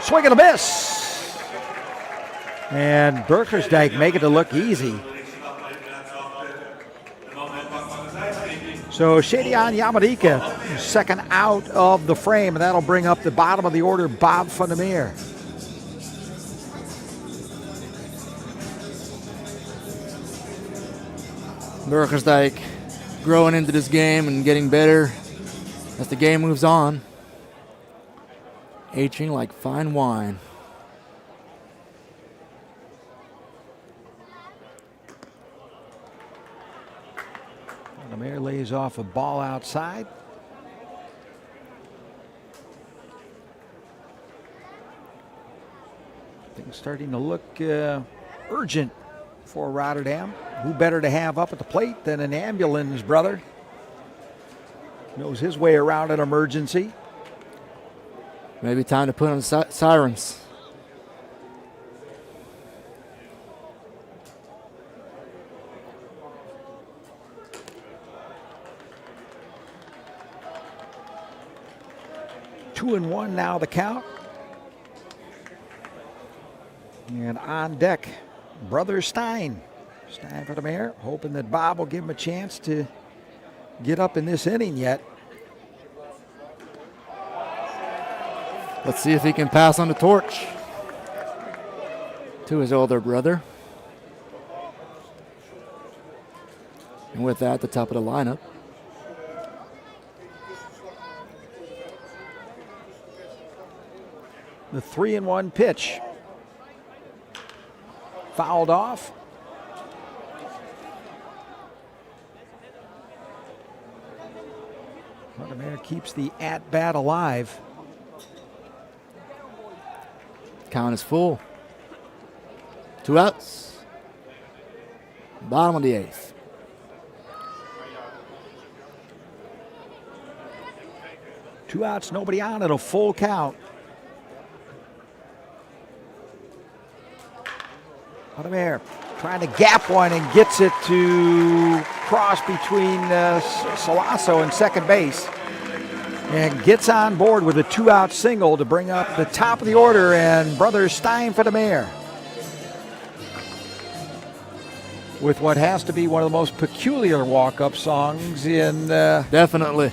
Swing and a miss. And Bergersdijk make it to look easy. So Shadian Yamadika, second out of the frame, and that'll bring up the bottom of the order, Bob van der Meer. Bergersdijk growing into this game and getting better as the game moves on. Aging like fine wine. The Mayor lays off a ball outside. Things starting to look urgent for Rotterdam. Who better to have up at the plate than an ambulance brother? Knows his way around an emergency. Maybe time to put on sirens. Two and one now the count. And on deck, Brother Stein. Stein for the Mayor, hoping that Bob will give him a chance to get up in this inning yet. Let's see if he can pass on the torch to his older brother. And with that, the top of the lineup. The 3-1 pitch. Fouled off. Mayor keeps the at-bat alive. Count is full. 2 outs. Bottom of the 8th. Two outs, nobody on at a full count. Mayor trying to gap one and gets it to cross between Salasso and second base. And gets on board with a 2-out single to bring up the top of the order, and Brother Stein for the Mayor. With what has to be one of the most peculiar walk-up songs in... Definitely.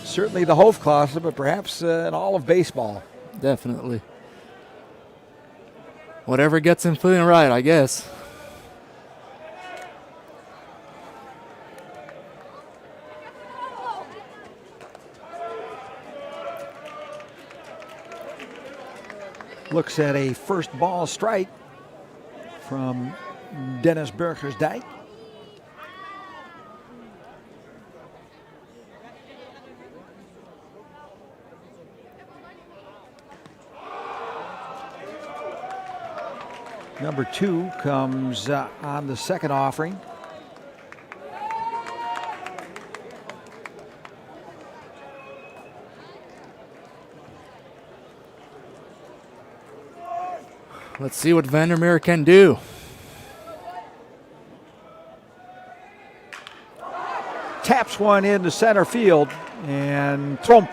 Certainly the Hofklasse, but perhaps in all of baseball. Definitely. Whatever gets him feeling right, I guess. Looks at a first ball strike from Dennis Bergersdijk. Number 2 comes on the second offering. Let's see what van der Meer can do. taps one into center field, and Trump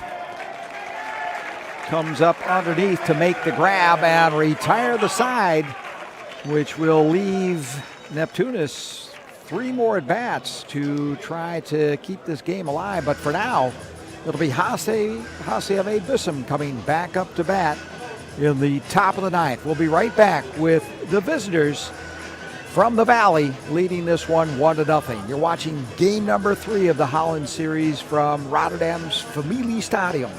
comes up underneath to make the grab and retire the side, which will leave Neptunus 3 more at-bats to try to keep this game alive. But for now, it'll be HCAW Bussum coming back up to bat in the top of the 9th. We'll be right back with the visitors from the Valley leading this one 1-0. You're watching game number 3 of the Holland Series from Rotterdam's Familiestadion.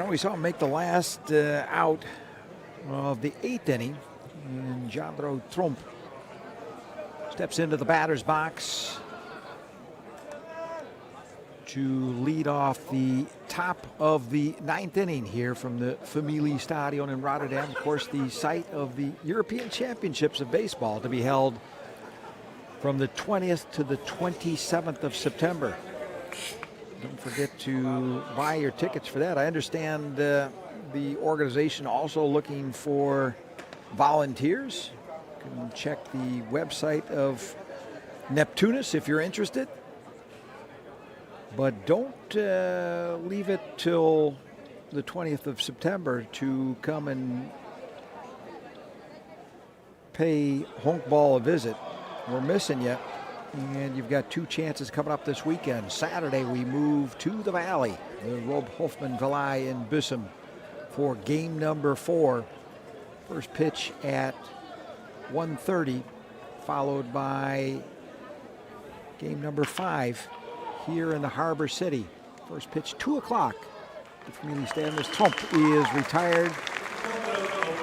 We saw him make the last out of the 8th inning, and Jandro Tromp steps into the batter's box to lead off the top of the 9th inning here from the Familiestadion in Rotterdam. Of course, the site of the European Championships of Baseball, to be held from the 20th to the 27th of September. Don't forget to buy your tickets for that. I understand the organization also looking for volunteers. You can check the website of Neptunus if you're interested. But don't leave it till the 20th of September to come and pay Honkball a visit. We're missing you. And you've got 2 chances coming up this weekend. Saturday, we move to the Valley, the Rob Hofmann Valley in Bussum, for game number 4. First pitch at 1:30, followed by game number 5 here in the Harbor City. First pitch 2 o'clock. The Familiestadion. Trump is retired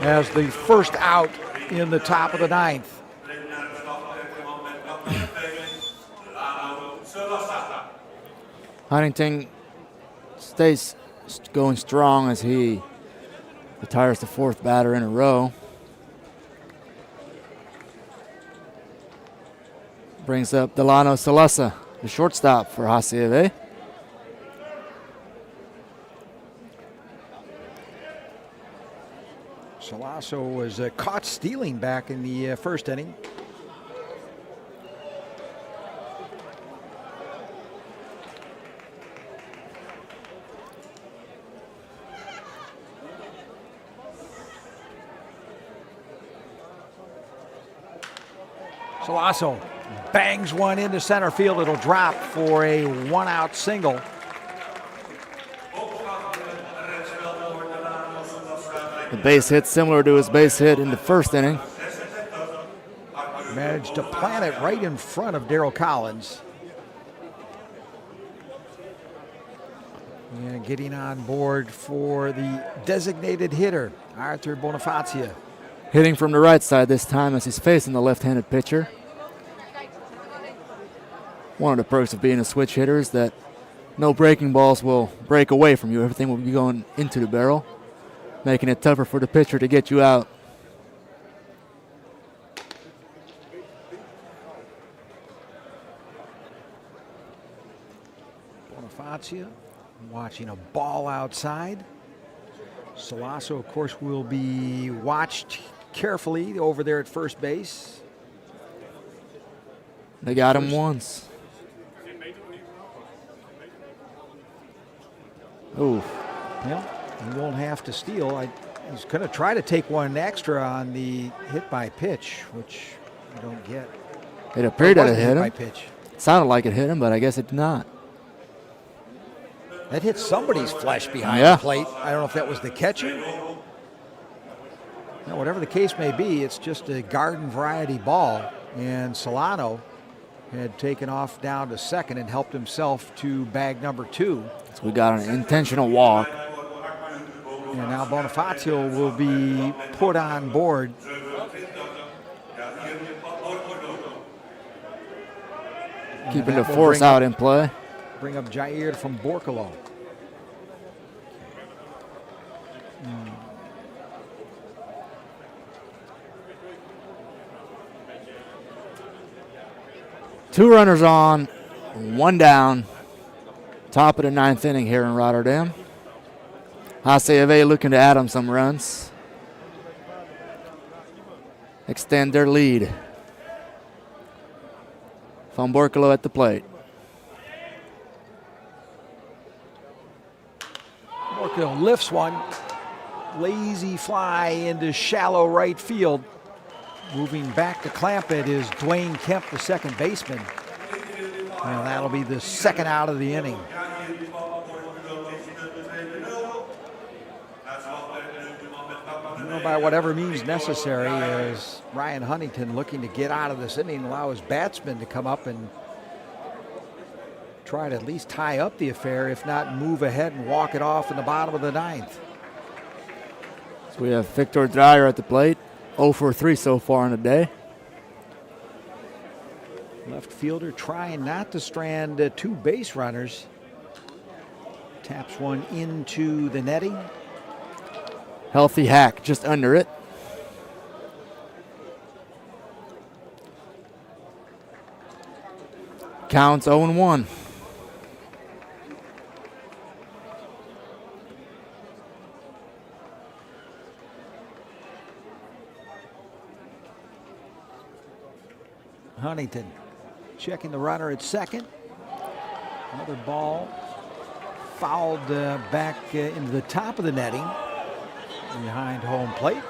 as the first out in the top of the 9th. Huntington stays going strong as he retires the 4th batter in a row. Brings up Delano Salasa, the shortstop for HCAW. Salasso was caught stealing back in the first inning. Salasso bangs one into center field. It'll drop for a 1-out single. The base hit similar to his base hit in the first inning. Managed to plant it right in front of Daryl Collins. And getting on board for the designated hitter, Arthur Bonifacia. Hitting from the right side this time as he's facing the left-handed pitcher. One of the perks of being a switch hitter is that no breaking balls will break away from you. Everything will be going into the barrel, making it tougher for the pitcher to get you out. Bonifacia watching a ball outside. Salasso, of course, will be watched carefully over there at first base. They got him once. Ooh. Well, he won't have to steal. He's going to try to take one extra on the hit by pitch, which you don't get. It appeared that it hit him. By pitch. It sounded like it hit him, but I guess it did not. That hit somebody's flesh behind Yeah. the plate. I don't know if that was the catcher. Now, whatever the case may be, it's just a garden variety ball. And Solano had taken off down to second and helped himself to bag number 2. So we got an intentional walk. And now Bonifacio will be put on board. Keeping the force out in play. Bring up Jair from Borcolo. Two runners on, one down. Top of the 9th inning here in Rotterdam. HCAW looking to add them some runs. Extend their lead. Van Borkelo at the plate. Borcolo lifts one. Lazy fly into shallow right field. Moving back to clamp it is Dwayne Kemp, the second baseman. And that'll be the second out of the inning. By whatever means necessary, is Ryan Huntington looking to get out of this inning, allow his batsman to come up and try to at least tie up the affair, if not move ahead and walk it off in the bottom of the 9th. So we have Victor Dreyer at the plate, 0 for 3 so far in the day. Left fielder trying not to strand 2 base runners. Taps one into the netting. Healthy hack just under it. Counts 0-1. Huntington checking the runner at second. Another ball fouled back into the top of the netting behind home plate.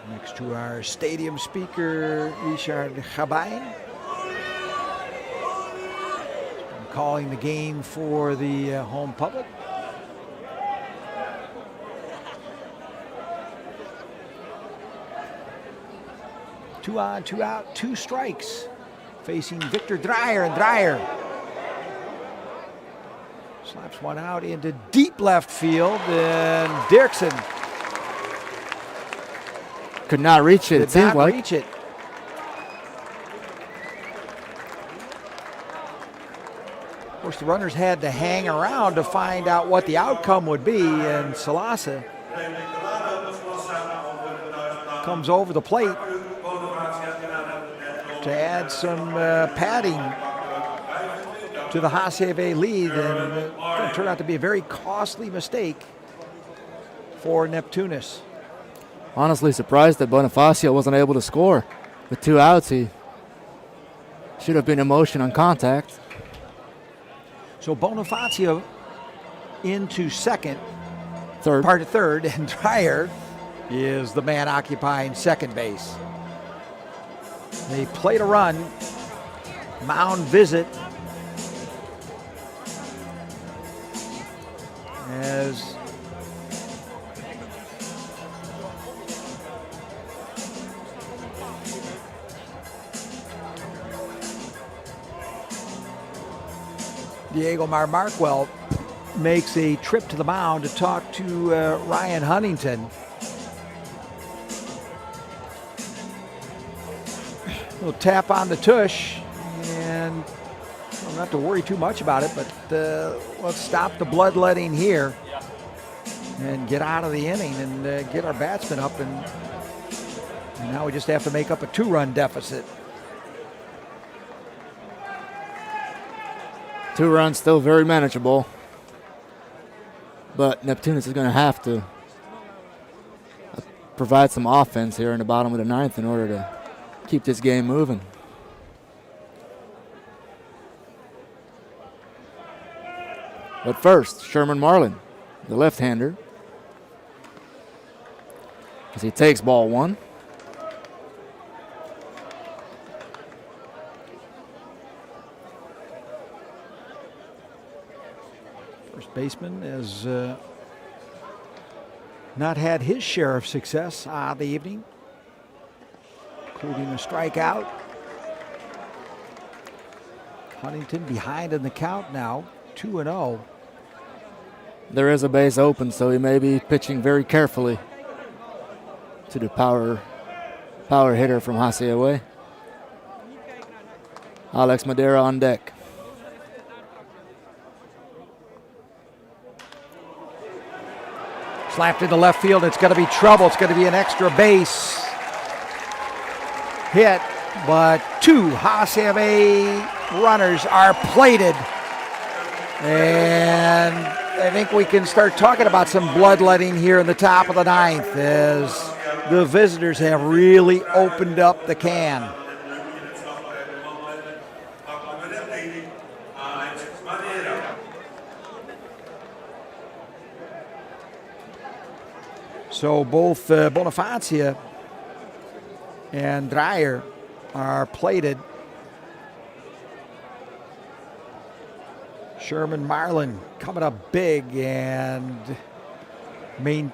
Next to our stadium speaker, Richard Gabain. Calling the game for the home public. Two on, two out, 2 strikes. Facing Victor Dreyer, and Dreyer slaps one out into deep left field, and Dirksen could not reach it. It seemed like. Reach it. Of course, the runners had to hang around to find out what the outcome would be, and Salasa comes over the plate to add some padding to the HCAW lead, and it's going to turn out to be a very costly mistake for Neptunus. Honestly surprised that Bonifacio wasn't able to score. With 2 outs, he should have been in motion on contact. So Bonifacio into second, third, and Dreyer is the man occupying second base. They played a run, mound visit, as Diego Marmarquel makes a trip to the mound to talk to Ryan Huntington. We'll tap on the tush, and I don't have to worry too much about it, but let's stop the bloodletting here and get out of the inning and get our batsmen up, and now we just have to make up a 2-run deficit. 2 runs still very manageable, but Neptunus is going to have to provide some offense here in the bottom of the ninth in order to keep this game moving. But first, Sherman Marlin, the left-hander, as he takes ball one. First baseman has not had his share of success on the evening, including a strikeout. Huntington behind in the count now, 2-0. There is a base open, so he may be pitching very carefully to the power hitter from HCAW. Alex Madera on deck. Slapped into left field. It's going to be trouble. It's going to be an extra base hit, but two HCAW runners are plated. And I think we can start talking about some bloodletting here in the top of the ninth as the visitors have really opened up the can. So both Bonifacia and Dreyer are plated. Sherman Marlin coming up big and maintaining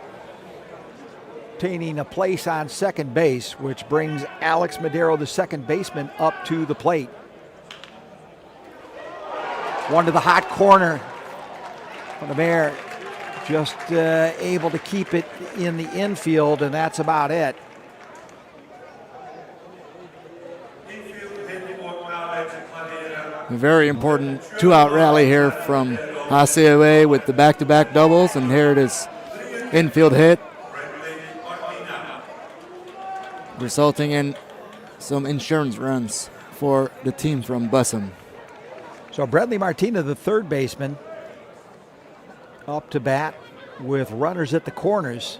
a place on second base, which brings Alex Madero, the second baseman, up to the plate. One to the hot corner. Madera just able to keep it in the infield, and that's about it. A very important two-out rally here from HCAW with the back-to-back doubles, and here it is, infield hit, resulting in some insurance runs for the team from Bussum. So Bradley Martina, the third baseman, up to bat with runners at the corners.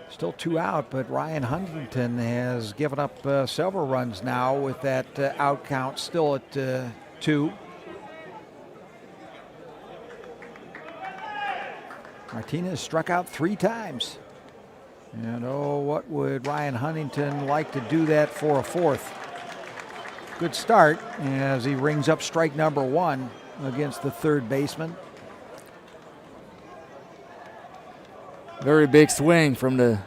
Still two out, but Ryan Huntington has given up several runs now with that out count still at two. Martinez struck out 3 times. And oh, what would Ryan Huntington like to do that for a fourth? Good start as he rings up strike number 1 against the third baseman. Very big swing from the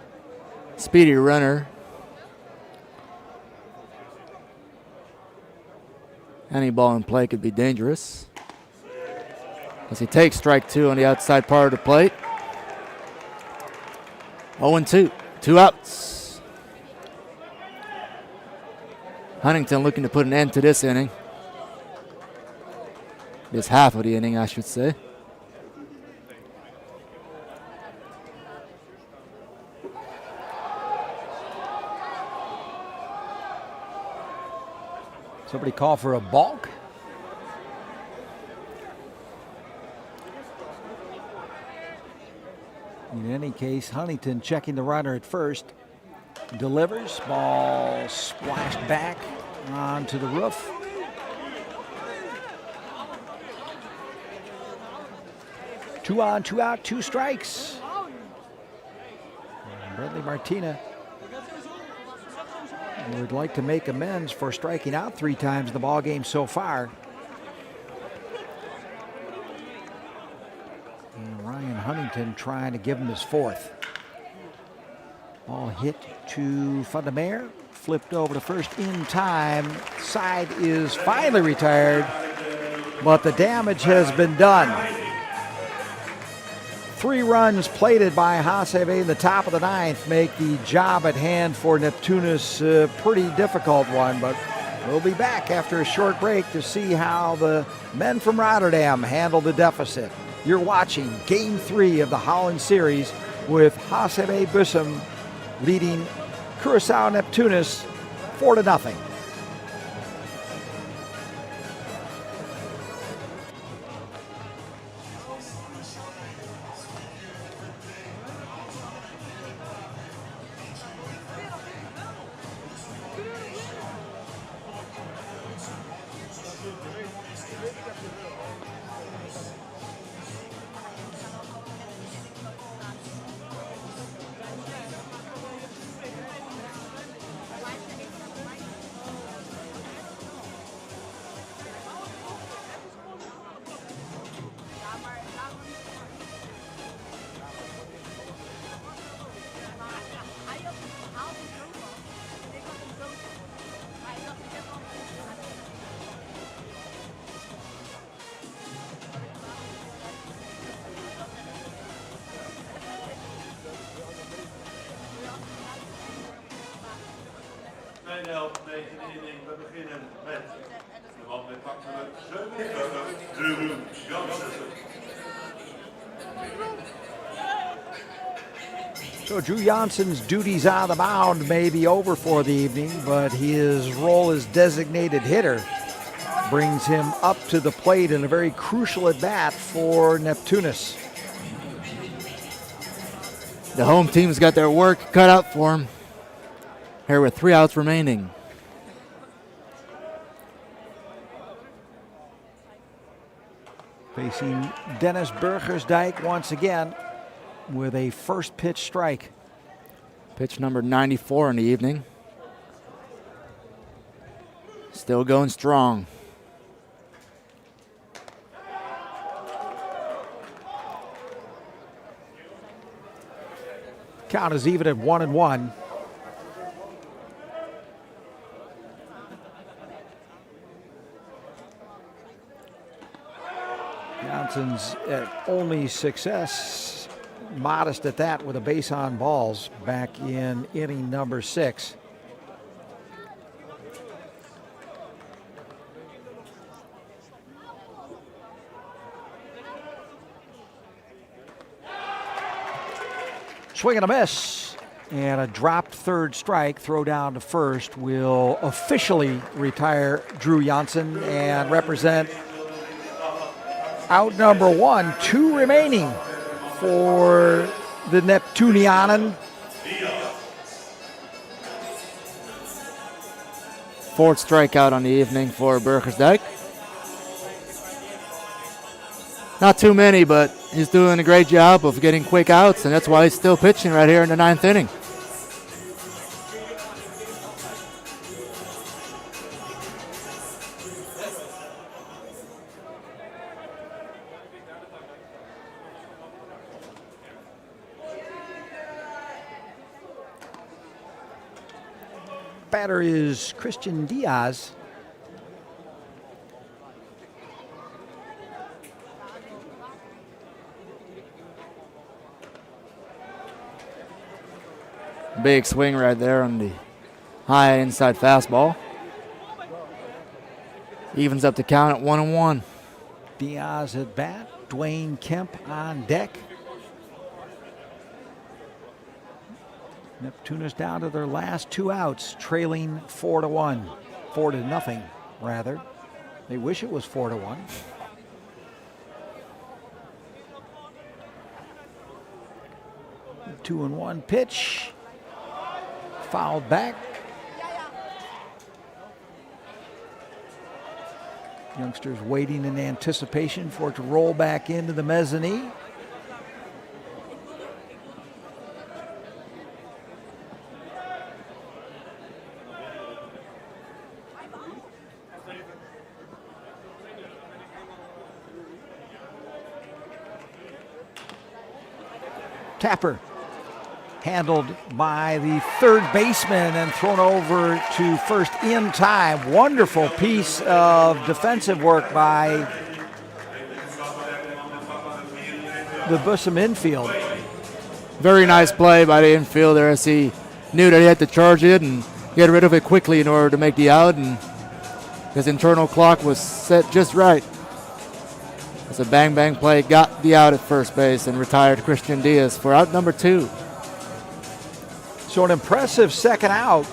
speedy runner. Any ball in play could be dangerous, as he takes strike 2 on the outside part of the plate. 0-2, 2 outs. Huntington looking to put an end to this inning. This half of the inning, I should say. Somebody call for a balk. In any case, Huntington checking the runner at first. Delivers, ball splashed back onto the roof. Two on, 2 out, 2 strikes. And Bradley Martina would like to make amends for striking out 3 times in the ball game so far. And Ryan Huntington trying to give him his 4th. Ball hit to Fundamere, flipped over to first in time. Side is finally retired, but the damage has been done. 3 runs plated by HCAW in the top of the 9th make the job at hand for Neptunus a pretty difficult one, but we'll be back after a short break to see how the men from Rotterdam handle the deficit. You're watching Game 3 of the Holland Series with HCAW Bussum leading Curaçao Neptunus 4-0. tweede helft een beetje de inning. We beginnen met de man met pakkelijk 7 Drew Jansen. So Drew Johnson's duties on the mound may be over for the evening, but his role as designated hitter brings him up to the plate in a very crucial at-bat for Neptunus. The home team's got their work cut out for them here with 3 outs remaining. Facing Dennis Burgersdijk once again with a first pitch strike. Pitch number 94 in the evening. Still going strong. Count is even at 1-1. Johnson's only success, modest at that, with a base on balls back in inning number 6. Swing and a miss, and a dropped third strike. Throw down to first will officially retire Drew Janssen and represent out number 1. 2 remaining for the Neptunianen. 4th strikeout on the evening for Burgersdijk. Not too many, but he's doing a great job of getting quick outs, and that's why he's still pitching right here in the 9th inning. Batter is Christian Diaz. Big swing right there on the high inside fastball. Evens up the count at 1-1. Diaz at bat. Dwayne Kemp on deck. Neptunus down to their last 2 outs, trailing 4-1. 4-0, rather. They wish it was 4-1. The 2-1 pitch. Fouled back. Youngsters waiting in anticipation for it to roll back into the mezzanine. Tapper handled by the third baseman and thrown over to first in time. Wonderful piece of defensive work by the Bussum infield. Very nice play by the infielder as he knew that he had to charge it and get rid of it quickly in order to make the out, and his internal clock was set just right. As a bang-bang play got the out at first base and retired Christian Diaz for out number 2. So an impressive second out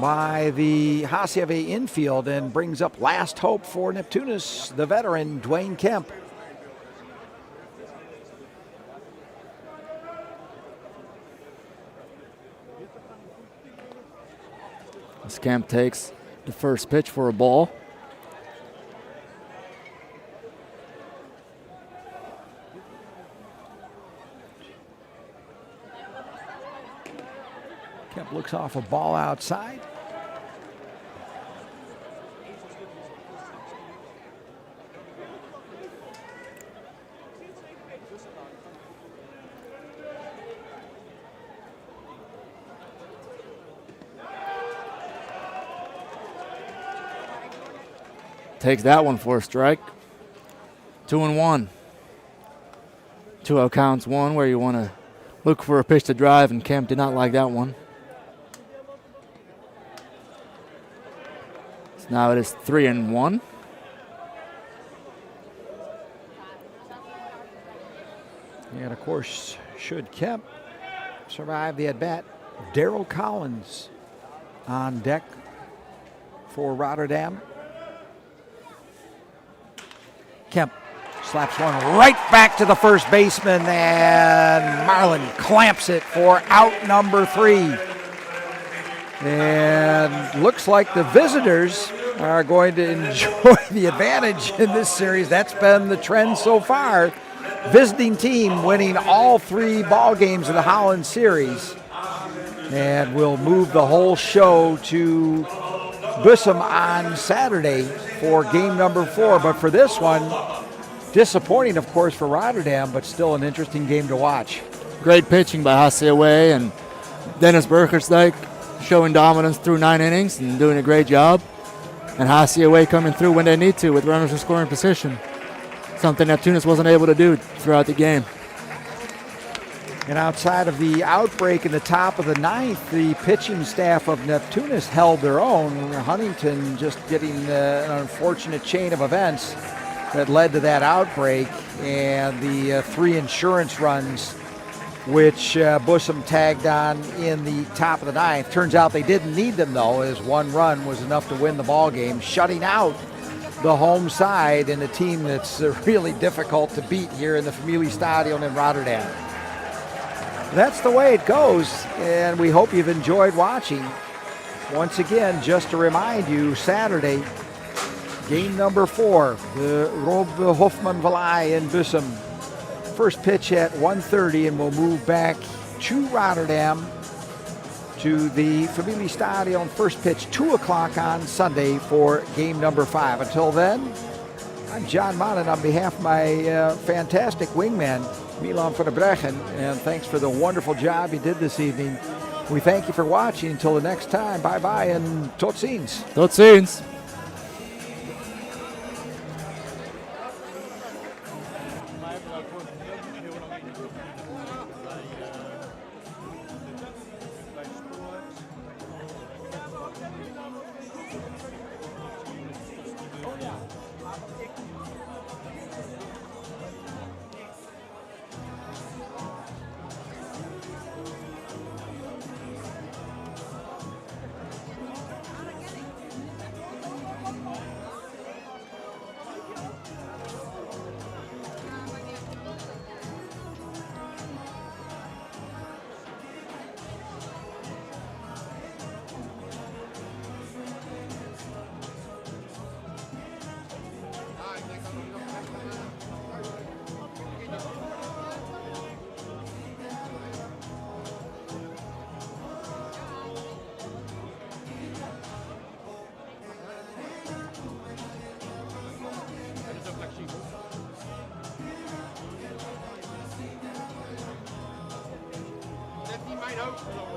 by the HCAW infield and brings up last hope for Neptunus, the veteran Dwayne Kemp. As Kemp takes the first pitch for a ball. Kemp looks off a ball outside. Takes that one for a strike. 2-1. 2-0 counts, one where you want to look for a pitch to drive, and Kemp did not like that one. Now it is 3-1. And of course, should Kemp survive the at-bat, Daryl Collins on deck for Rotterdam. Kemp slaps one right back to the first baseman, and Marlin clamps it for out number 3. And looks like the visitors are going to enjoy the advantage in this series. That's been the trend so far. Visiting team winning all 3 ball games of the Holland Series. And we'll move the whole show to Bussum on Saturday for game number 4. But for this one, disappointing, of course, for Rotterdam, but still an interesting game to watch. Great pitching by HCAW and Dennis Burkersdijk showing dominance through 9 innings and doing a great job. And HCAW coming through when they need to with runners in scoring position. Something Neptunus wasn't able to do throughout the game. And outside of the outbreak in the top of the 9th, the pitching staff of Neptunus held their own. Huntington just getting an unfortunate chain of events that led to that outbreak, and the 3 insurance runs which Bussum tagged on in the top of the 9th. Turns out they didn't need them, though, as 1 run was enough to win the ball game, shutting out the home side and a team that's really difficult to beat here in the Familie Stadion in Rotterdam. That's the way it goes, and we hope you've enjoyed watching. Once again, just to remind you, Saturday, game number 4, the Rob Hofman Vallei in Bussum. First pitch at 1:30, and we'll move back to Rotterdam to the Familie Stadion. First pitch 2 o'clock on Sunday for game number 5. Until then, I'm John Monin on behalf of my fantastic wingman, Milan van der Breggen, and thanks for the wonderful job you did this evening. We thank you for watching. Until the next time, bye-bye and tot ziens. Tot ziens. Mijn hoofd.